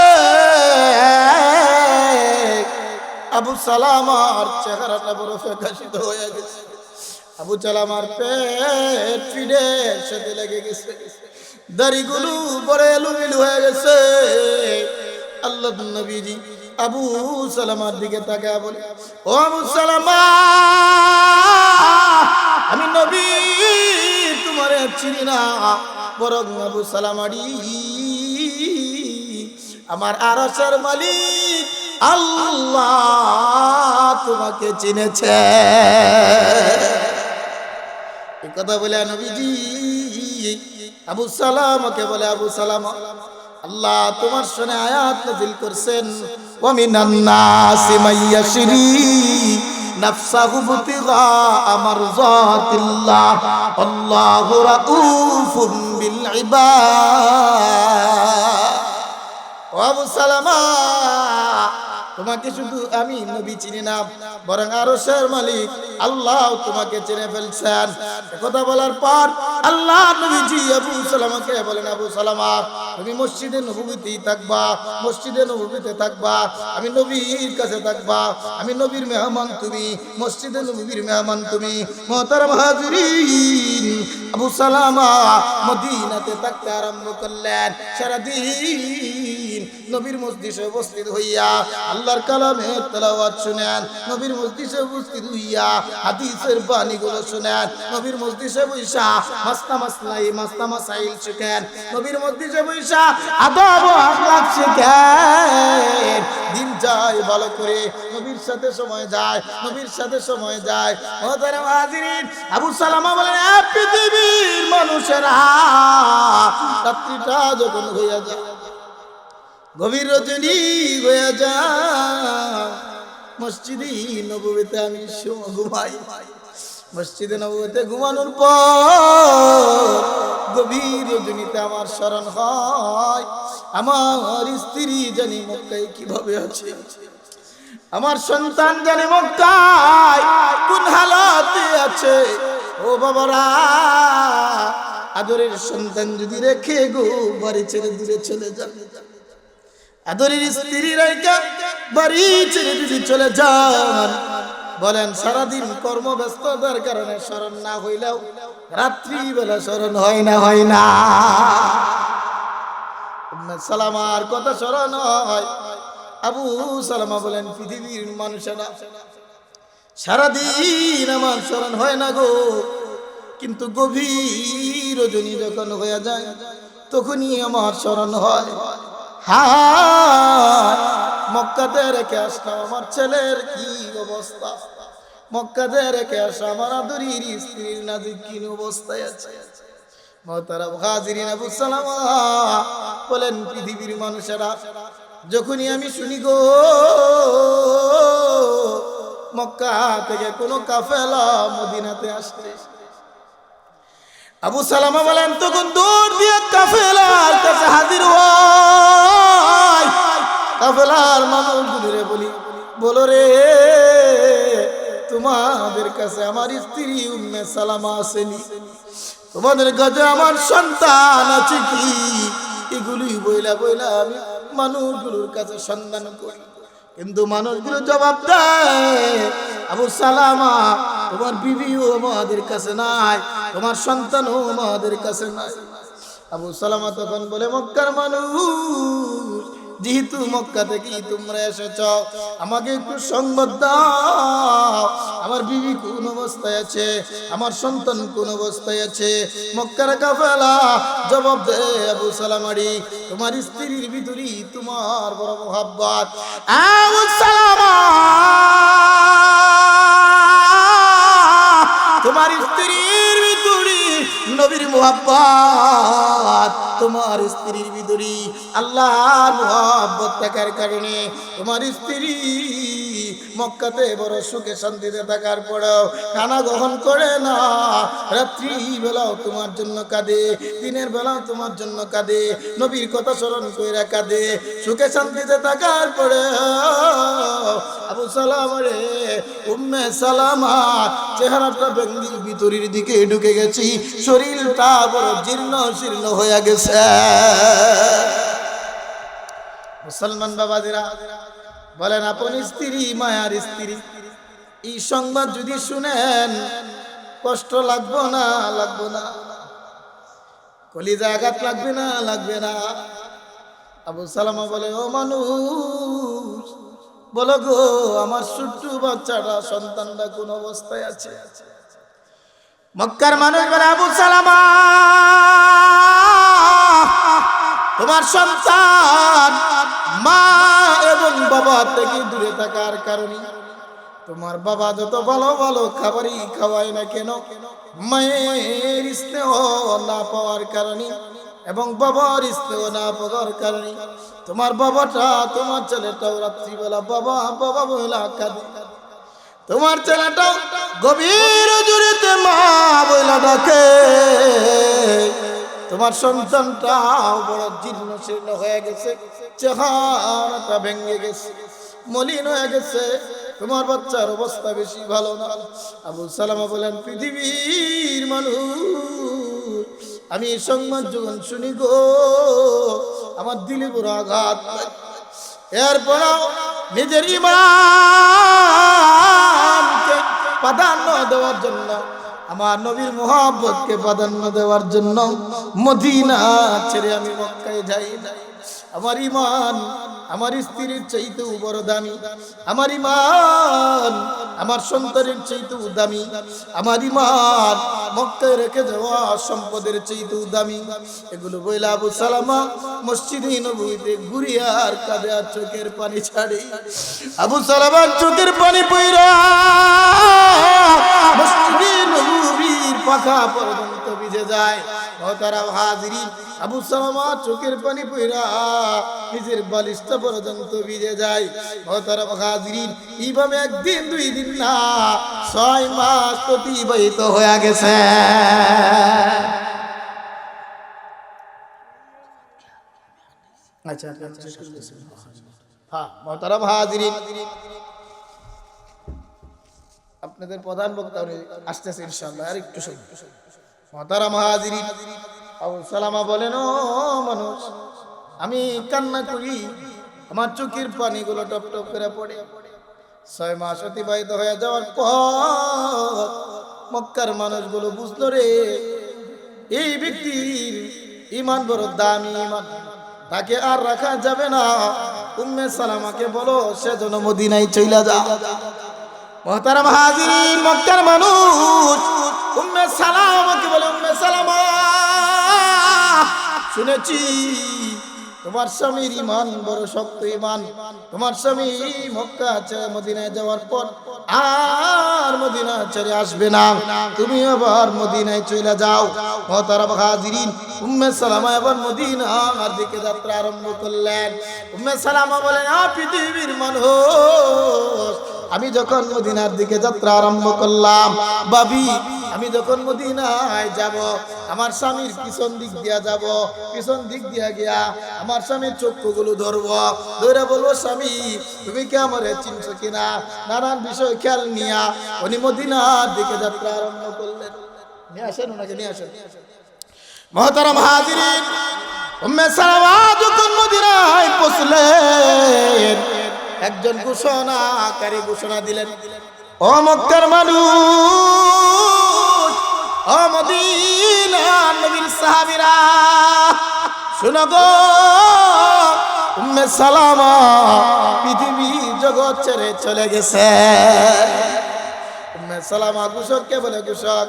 Speaker 1: আবু সালামার চেহারাটা বড় ফ্যাকাশিত হয়ে গেছে, আবু সালামার পেট ফিডের সাথে লেগে গেছে, দাড়িগুলো বড় এলোমেলো হয়ে গেছে। আল্লাহর নবীজি আবু সালামার দিকে তাকায় বলে, ও আবু সালামা, আমি নবী তোমারে চিনি না, বরং আবু সালামারি আমার আরশের মালিক আল্লাহ তোমাকে চিনেছে। এই কথা বলে নবীজি আবু সালামাকে বলে, আবু সালামা আল্লাহ তোমার শুনে আয়াত নাযিল করছেন, ওয়া মিনান নাসি মাইয়াশরি নাফসাহু বিতিগা মারযাতিল্লাহ আল্লাহু রাউফুম বিল ইবাদ। ও আবু সালামা, তোমাকে শুধু আমি নবী চিনি না, বরং আরশের মালিক আল্লাহ তোমাকে চিনে ফেলছেন। কথা বলার পর আল্লাহ নবীজি আবু সালামাকে বলেন, আবু সালামা তুমি মসজিদে নববীতেই থাকবা, মসজিদে নববীতে থাকবা, আমি নবীর কাছে থাকবা, আমি নবীর মেহমান, তুমি মসজিদে নববীর মেহমান তুমি। মুহতারাম হাজিরিন, আবু সালামা মদিনাতে থাকতে আরম্ভ করলেন। সারাদিন নবীর মসজিদে উপস্থিত হইয়া আল্লাহর কালামের তেলাওয়াত শুনেন, নবীর মসজিদে উপস্থিত হইয়া হাদিসের বাণীগুলো শুনেন, নবীর মসজিদে বৈশা মাস্তা মাসাইল শিখেন, নবীর মসজিদে বৈশা আদব ও আখলাক শিখেন। দিন যায় ভালো করে, নবীর সাথে সময় যায়, নবীর সাথে সময় যায়। মুহতারাম হাজিরিন, আবু সালামা বলেন, পৃথিবীর মানুষেরা রাত্রিটা যখন হইয়া যায়, গভীর রজনী হইয়া যায়, মসজিদে নববীতে আমি ঘুমাই। মসজিদে নববীতে ঘুমানোর পর গভীর রজনীতে আমার স্মরণ হয়, আমার স্ত্রী জানি মক্কায় কিভাবে আছে, আমার সন্তান জানি মক্কায় কোন হালাতে আছে। ও বাবারা, আদরের সন্তান যদি রেখে গো বাড়ি ছেড়ে দূরে চলে যাবে, আদরের স্ত্রী রেখে বাড়ি ছেড়ে যদি চলে যান, বলেন সারাদিন কর্মব্যস্ততার কারণে স্মরণ না হইলেও রাত্রিবেলা স্মরণ হয় না, হয় না? সালামার কথা স্মরণ হয়। আবু সালামা বলেন, পৃথিবীর মানুষেরা সারাদিন আমার স্মরণ হয় না গো, কিন্তু গভীর রজনী যখন হয়ে যায় তখনই আমার স্মরণ হয়, হায় মক্কাতে রেখে আসলাম আমার ছেলের কি অবস্থা, মক্কাতে রেখে আসা আমার আদরের স্ত্রীর নাজিক কি অবস্থায় আছে। মুহতারাম হাজিরিন, আবু সালামা বলেন, পৃথিবীর মানুষেরা যখনই আমি শুনি গো মক্কা থেকে কোনো কাফেলা মদিনাতে আসছে, আবু সালামা বলেন তখন দূর দিয়ে কাফেলার কাছে হাজির হয়। কাফেলার মানুষগুলোরে বলি, বলো রে তোমাদের কাছে আমার স্ত্রী উম্মে সালামা আসেনি, তোমাদের কাছে আমার সন্তান আছে কি? এগুলি বইলা বইলা আমি মানুষগুলোর কাছে সন্ধান করি, কিন্তু মানুষগুলো জবাব দেয়, আবু সালামা তোমার বিবিও আমাদের কাছে নাই, তোমার সন্তানও আমাদের কাছে নাই। আবু সালামা তখন বলে, মক্কার মানুষ, যেহেতু মক্কা থেকে তোমরা এসেছ, আমাকে একটু সংবাদ দাও, আমার বিবি কোন অবস্থায় আছে, আমার সন্তান কোন অবস্থায় আছে। মক্কার কাফেলা জবাব দে, আবু সালামারি তোমার স্ত্রীর ভিতরে তোমার বড় মোহাব্বত। আবু সালামা তোমার স্ত্রীর ভিতরে নবীর মোহাব্বত, তোমার স্ত্রীর ভিতরে আল্লাহর মোহাব্বত থাকার কারণে তোমার স্ত্রী মক্কাতে বড় সুখে শান্তিতে থাকার পরেও খানা গ্রহণ করে না, রাত্রি বেলাও তোমার জন্য কাঁদে, দিনের বেলাও তোমার জন্য কাঁদে, নবীর কথা স্মরণ করে কাঁদে, সুখে শান্তিতে থাকার পরে আবু সালামা রে উম্মে সালামা চেহারাটা ভেঙ্গি ভিতরের দিকে ঢুকে গেছি, শরীরটা বড় জীর্ণ শীর্ণ হয়ে গেছে। মুসলমান বাবাজিরা বলেন, আপন স্ত্রী মায়ার স্ত্রী, এই সংবাদ যদি শুনেন কষ্ট লাগবো না? লাগবো না? কলিজা আঘাত লাগবে না? লাগবে না? আবু সালামা বলে, ও মানুষ বলো গো, আমার ছোট্ট বাচ্চাটা সন্তানটা কোন অবস্থায় আছে? মক্কার মানুষ বলে, আবু সালামা তোমার সন্তান মা এবং বাবা থেকে দূরে থাকার কারণে, তোমার বাবা যত ভালো ভালো খাবারই খাওয়ায় না কেন, মায়ের স্নেহ না পাওয়ার কারণে এবং বাবার স্নেহ না পাওয়ার কারণে তোমার বাবাটা, তোমার ছেলেটাও রাত্রিবেলা বাবা বাবা বইলা কাঁদে, তোমার ছেলেটাও গভীর জুড়িতে মা বইলা ডাকে, তোমার সন্তানটাও বড় জীর্ণ শীর্ণ হয়ে গেছে, চেহারাটা ভেঙে গেছে, মলিন হয়ে গেছে, তোমার বাচ্চার অবস্থা বেশি ভালো না। আবু সালামা বলেন, পৃথিবীর মানুষ, আমি এই সংবাদ যখন শুনি গো আমার দিলে বড় আঘাত। এরপরও নিজের ঈমানকে প্রাধান্য দেওয়ার জন্য, আমার নবীর মুহাব্বতকে প্রাধান্য দেওয়ার জন্য মদিনা ছেড়ে আমি মক্কায় যাই না। আমার ঈমান আমার স্ত্রীর চাইতেও বড় দামি, আমার ঈমান আমার সন্তানের চাইতেও দামি, আমার ঈমান মক্কায় রেখে যাওয়া সম্পদের চাইতেও দামি। এগুলো বইলা আবু সালামা মসজিদে নববীতে ঘুরিয়া আর কাঁদে আর চোখের পানি ছাড়ে। আবু সালামার চোখের পানি পইরা মসজিদে নববীর পাখা পর্যন্ত ভিজে যায়। মুহতারাম হাজিরিন, আবু সালামা চোখের পানি পইরা নিজের বালিশটা পর্যন্ত ভিজে যায়। মুহতারাম হাজিরিন, এইভাবে একদিন দুই দিন না 6 মাস অতিবাহিত হয়ে গেছে। আচ্ছা হ্যাঁ, মুহতারাম হাজিরিন, আপনাদের প্রধান বক্তা আসতেছে ইনশাআল্লাহ, আর একটু শুনুন। মুহতারাম হাজিরিন, আবু সালামা বলেন, ও মানুষ, আমি কান্না করি, আমার চোখের পানিগুলো টপ টপ করে পড়ে। 6 মাস অতিবাহিত হয়ে যাওয়ার পর মক্কার মানুষগুলো বুঝলো রে, এই ব্যক্তির ঈমান বড় দামি ঈমান, তাকে আর রাখা যাবে না। উম্মে সালামাকে বলো সে যেন মদিনায় চলে যায়। মুহতারাম হাজিরিন, মক্কার মানুষ উম্মে সালামা আমাকে বলে, উম্মে সালামা শুনেছি তোমার স্বামীর ঈমান বড় শক্ত ঈমান, তোমার স্বামী মক্কা ছেড়ে মদিনায় যাওয়ার পর আর মদিনা ছেড়ে আসবে না, তুমি আবার মদিনায় চলে যাও। মুহতারাম হাজিরিন, উম্মে সালামা এবার মদিনার দিকে যাত্রা আরম্ভ করলেন। উম্মে সালামা বলেন, পৃথিবীর মানুষ, আমি যখন মদিনার দিকে যাত্রা আরম্ভ করলাম, ভাবি আমি যখন মদিনায় যাব, আমার স্বামীর পিছন দিক দিয়া যাব, পিছন দিক দিয়া গিয়া আমার স্বামীর চক্ষুগুলো ধরবো, ধরে বলবো, স্বামী তুমি কি আমারে চিনছো কিনা, নানান বিষয় খেয়াল নিয়া উনি মদিনার দিকে যাত্রা আরম্ভ করলেন। নিয়ে আসেন ওনাকে, নিয়ে আসেন। মুহতারাম হাজিরিন, উম্মে সালামা যখন মদিনায় পৌঁছলেন, একজন ঘোষণাকারী ঘোষণা দিলেন, ও মক্কার মানুষ, ও মদিনার নবীর সাহাবীরা, শুনো গো, উম্মে সালামা পৃথিবী জগৎ ছেড়ে চলে গেছে। উম্মে সালামা ঘোষককে বলে, ঘোষক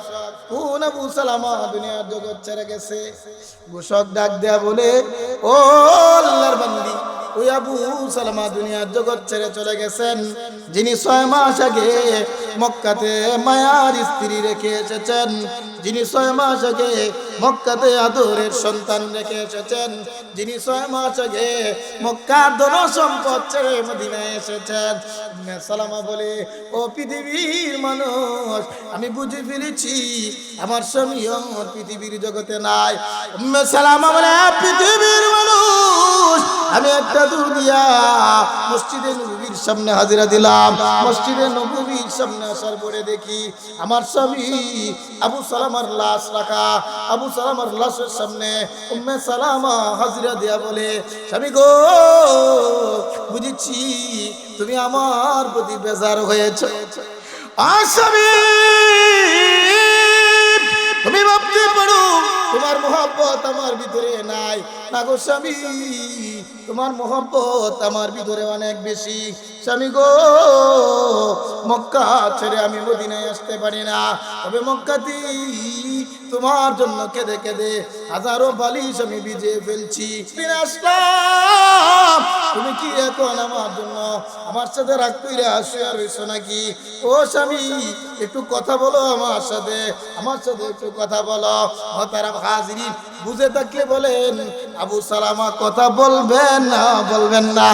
Speaker 1: কোন আবু সালামা দুনিয়ার জগৎ ছেড়ে গেছে? ঘোষক ডাক দেয়া বলে, ও আল্লাহর বান্দি, ওই আবু সালামা দুনিয়ার জগৎ ছেড়ে চলে গেছেন, যিনি 6 মাস আগে মক্কাতে মায়ার স্ত্রী রেখে এসেছেন, যিনি 6 মাস আগে মক্কাতে আদরের সন্তান রেখে এসেছেন, যিনি 6 মাস আগে মক্কার ধন সম্পদ ছেড়ে মদিনায় এসেছেন। উম্মে সালামা বলে, ও পৃথিবীর মানুষ, আমি বুঝে ফেলেছি আমার স্বামী আমার পৃথিবীর জগতে নাই। উম্মে সালামা বলে, পৃথিবীর মানুষ, আমি একটা দূর দিয়া মসজিদে নববীর সামনে হাজিরা দিলাম। মসজিদে নববীর সামনে আসার পরে দেখি আমার স্বামী আবু সালামার লাশ রাখা। আবু সালামার লাশের সামনে উম্মে সালামা হাজিরা দিয়া বলে, স্বামী গো, বুঝেছি তুমি আমার প্রতি বেজার হয়েছে। স্বামী, তুমি ভাবতে পারো তোমার মহব্বত আমার ভিতরে নাই, না গো স্বামী, তোমার মহব্বত আমার ভিতরে অনেক বেশি। স্বামী গো, মক্কা ছেড়ে আমি মদিনায় আসতে পারি না, তবে মক্কাতে তোমার জন্য কেঁদে কেঁদে হাজারো বালিশ আমি ভিজিয়ে ফেলছি। আসলাম, তুমি কি এখন আমার জন্য আমার সাথে রাগ কইরা শুয়ে রইছো নাকি? ও স্বামী, একটু কথা বলো আমার সাথে, আমার সাথে একটু কথা বলো। মুহতারাম হাজিরিন, বুঝে থাকলে বলেন, আবু সালামা কথা বলবেন না? বলবেন না?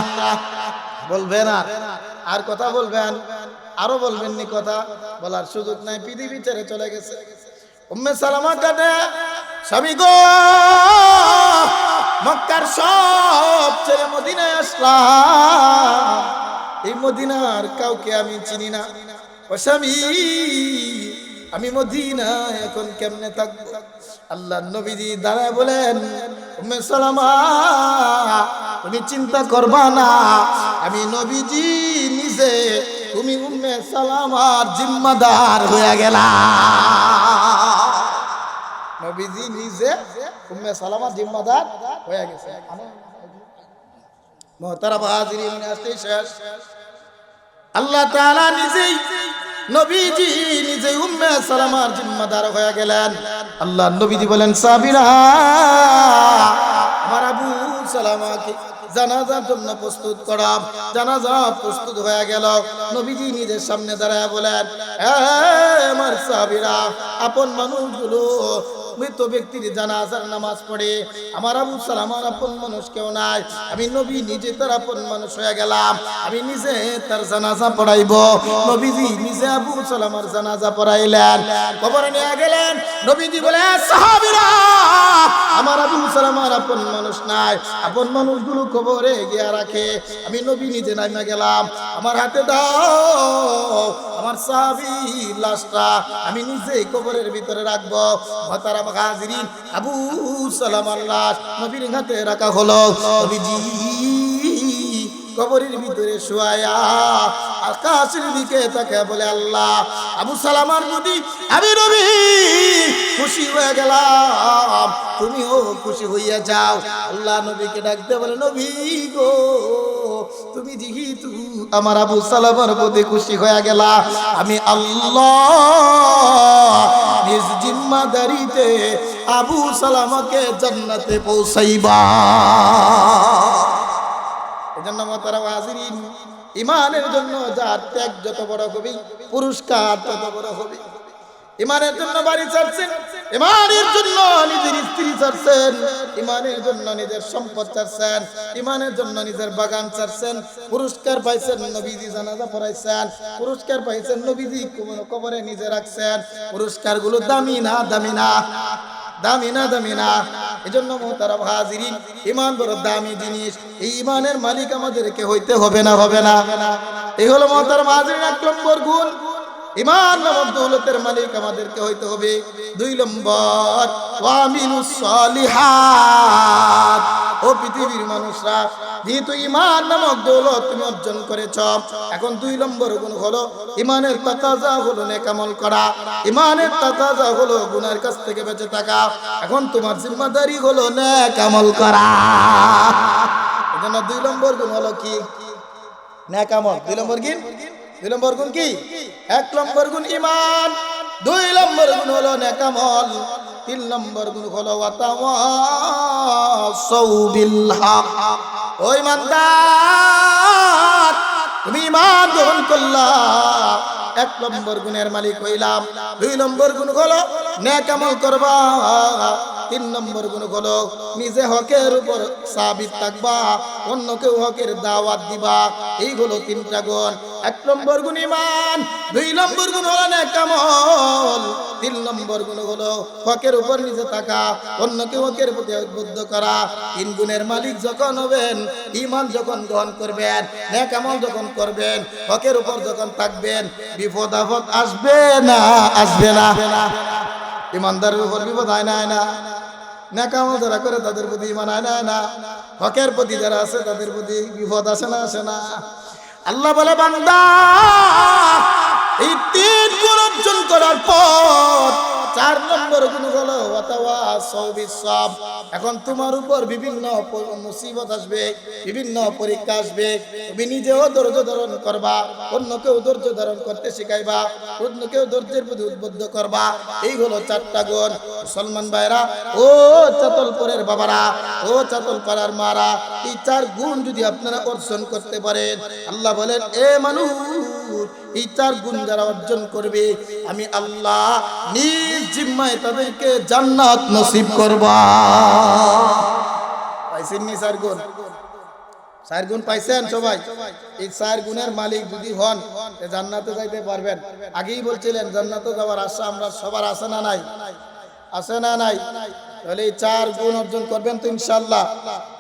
Speaker 1: বলবেন না? আর কথা বলবেন? আরো বলবেন নি? কথা বলার সুযোগ নাই, পৃথিবী ছেড়ে চলে গেছে। উম্মে সালামা কাঁদে, স্বামী গো, মক্কার সব ছেড়ে মদিনায় আসলাম, এই মদিনার কাউকে আমি চিনি না। ও স্বামী, আমি মদিনায় এখন কেমনে থাকবো? আল্লাহর নবীজি দাঁড়ায় বলেন, উম্মে সালামা তুমি চিন্তা করবা না, আমি নবীজি নিজে তুমি উম্মে সালামার জিম্মাদার হয়ে গেলাম। নবীজি নিজে উম্মে সালামার জিম্মাদার হয়ে গেছে। মুহতারাম হাজিরিন, আসতে শেষ, আল্লাহ তাআলা নিজেই নবীজি নিজে উম্মে সালামার জিম্মাদার হয়ে গেলেন। আল্লাহ নবীজি বলেন, সাহাবীরা আমার আবু সালামাকে জানাজার জন্য প্রস্তুত করা। জানাজা প্রস্তুত হয়ে গেল। নবীজি নিজের সামনে দাঁড়ায় বলেন, আমার সাহাবীরা, আপন মানুষগুলো মৃত ব্যক্তির জানাজার নামাজ পড়ে, আমার আবু সালামার আপন মানুষ কেউ নাই, আমি নবী নিজে তার আপন মানুষ হয়ে গেলাম, আমি নিজে তার জানাজা পড়াইব। নবীজি নিজে আবু সালামার জানাজা পড়াইলেন, কবরে নিয়ে গেলেন। নবীজি বলে, সাহাবীরা আমার আবু সালামার আপন মানুষ নাই, আপন মানুষগুলো কবরে গিয়া রাখে, আমি নবী নিজে নাইমা গেলাম, আমার হাতে দাও আমার সাহাবী লাশটা, আমি নিজেই কবরের ভিতরে রাখবো। মুহতারাম হাজিরিন, আবু সালামার লাশ নবীর হাতে রাখা হলো। নবীজি কবরের ভিতরে শুয়ায়া আকাশের দিকে তাকে বলে, আল্লাহ, আবু সালামার প্রতি আমি নবী খুশি হয়ে গেলাম, তুমিও খুশি হইয়া যাও। আল্লাহ নবীকে ডাকতে বলে, নবী গো, তুমি যেহেতু আমার আবু সালামার প্রতি খুশি হয়ে গেলা, আমি আল্লাহ নিজে জিম্মাদারিতে আবু সালামাকে জান্নাতে পৌঁছাইবা। এজন্য মোহতারাম হাজিরিন, ইমানের জন্য যার ত্যাগ যত বড় হবে পুরস্কার তত বড় হবে। ইমানের জন্য বাড়ি ছাড়ছেন, ইমানের জন্য নিজের স্ত্রী ছাড়ছেন, ইমানের জন্য নিজের সম্পদ ছাড়ছেন, ইমানের জন্য নিজের বাগান ছাড়ছেন, পুরস্কার পাইছেন, নবীজি জানাজা পড়াইছেন, পুরস্কার পাইছেন, নবীজি কবরে নিজে রাখছেন। পুরস্কারগুলো দামি না, দামি না, দামি না, দামি না। এজন্য মোহতারাম হাজিরিন, ইমান বড় দামি জিনিস। এই ইমানের মালিক আমাদেরকে হইতে হবে না, হবে না? এই হলো মোহতারাম হাজিরিন 1 নম্বর গুণ। ইমান নামক দৌলতের মালিক আমাদেরকে হইতে হবে। 2 নম্বর, ওয়ামিনুস সলিহাত। ও পৃথিবীর মানুষরা, যেহেতু ইমান নামক দৌলত তুমি অর্জন করেছ, এখন 2 নম্বর গুণ হলো ইমানের তাকাজা হলো নেক আমল করা। ইমানের তাকাজা হলো গুনাহের কাছ থেকে বেঁচে থাকা। এখন তোমার জিম্মাদারি হলো নেক আমল করা। এজন্য 2 নম্বর গুণ হলো কি? নেক আমল। 2 নম্বর কি? 2 নম্বর গুণ কি? 1 নম্বর গুণ ইমান, 2 নম্বর গুণ হলো নেক আমল, 3 নম্বর গুণ হলো ওয়াতাওয়াসাউ বিল হক। ও ইমানদার, তুমি ইমান গ্রহণ করলা, 1 নম্বর গুণের মালিক হইলাম। 2 নম্বর গুণ হলো নেক আমল করবা। 3 নম্বর গুণ হলো নিজে হকের উপর সাবিত থাকবা, অন্যকে হকের দাওয়াত দিবা। এই হলো 3টা গুণ। 1 নম্বর গুণ ইমান, 2 নম্বর গুণ হলো নেক আমল, 3 নম্বর গুণ হলো হকের উপর নিজে থাকা, অন্যকে হকের প্রতি উদ্বুদ্ধ করা। 3 গুণের মালিক যখন হবেন, ইমান যখন গ্রহণ করবেন, নেক আমল যখন করবেন, হকের উপর যখন থাকবেন, বিপদ আপদ আসবে না, আসবে না? ইমানদারের উপর বিপদ হয় না, হয় না? নেক আমল যারা করে তাদের প্রতি ইমান হয় না, হয় না? হকের প্রতি যারা আছে তাদের প্রতি বিপদ আসে না, আসে না? আল্লাহ বলে, বান্দা, এই 3 গুণ অর্জন করার পর 4 নম্বর গুণ হলো ওয়াতাওয়াসাউ বিস সাবর। এখন তোমার উপর বিভিন্ন মুসিবত আসবে, বিভিন্ন পরীক্ষা আসবে, তুমি নিজেও ধৈর্য ধারণ করবা, অন্যকেও ধৈর্য ধারণ করতে শিখাইবা, অন্যকেও ধৈর্যের প্রতি উদ্বুদ্ধ করবা। এই হলো 4টা গুণ। মুসলমান ভাইরা, ও চাতলপুরের বাবারা, ও চাতলপাড়ার মারা, এই 4 গুণ যদি আপনারা অর্জন করতে পারেন, আল্লাহ বলেন, এ মানুষ, এই 4 গুণ যারা অর্জন করবে, আমি আল্লাহ নিজ জিম্মায় তাদেরকে জান্নাত নসিব করবা। পাইছেন নি 4 গুণ? 4 গুণ পাইছেন সবাই? এই 4 গুণের মালিক যদি হন, জান্নাতে যাইতে পারবেন। আগেই বলছিলেন জান্নাতে যাওয়ার আশা আমরা সবার আছে না নাই? আছে না নাই? তাহলে এই 4 গুণ অর্জন করবেন তো ইনশাআল্লাহ।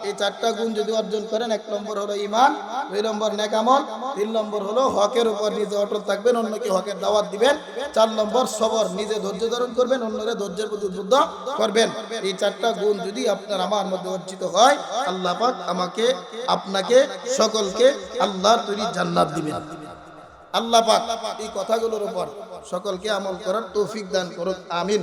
Speaker 1: এই 4টা গুণ যদি অর্জন করেন, 1 নম্বর হলো ইমান, 2 নম্বর নেক আমল, 3 নম্বর হলো হকের উপর নিজে অটল থাকবেন, অন্যকে হকের দাওয়াত দিবেন, 4 নম্বর সবর, নিজে ধৈর্য ধারণ করবেন, অন্যরে ধৈর্যের প্রতি উদ্বুদ্ধ করবেন। এই 4টা গুণ যদি আপনার আমার মধ্যে অর্জিত হয়, আল্লাহ পাক আমাকে, আপনাকে, সকলকে আল্লাহর তৈরি জান্নাত দিবেন। আল্লাহ পাক এই কথাগুলোর উপর সকলকে আমল করার তৌফিক দান করুন, আমিন।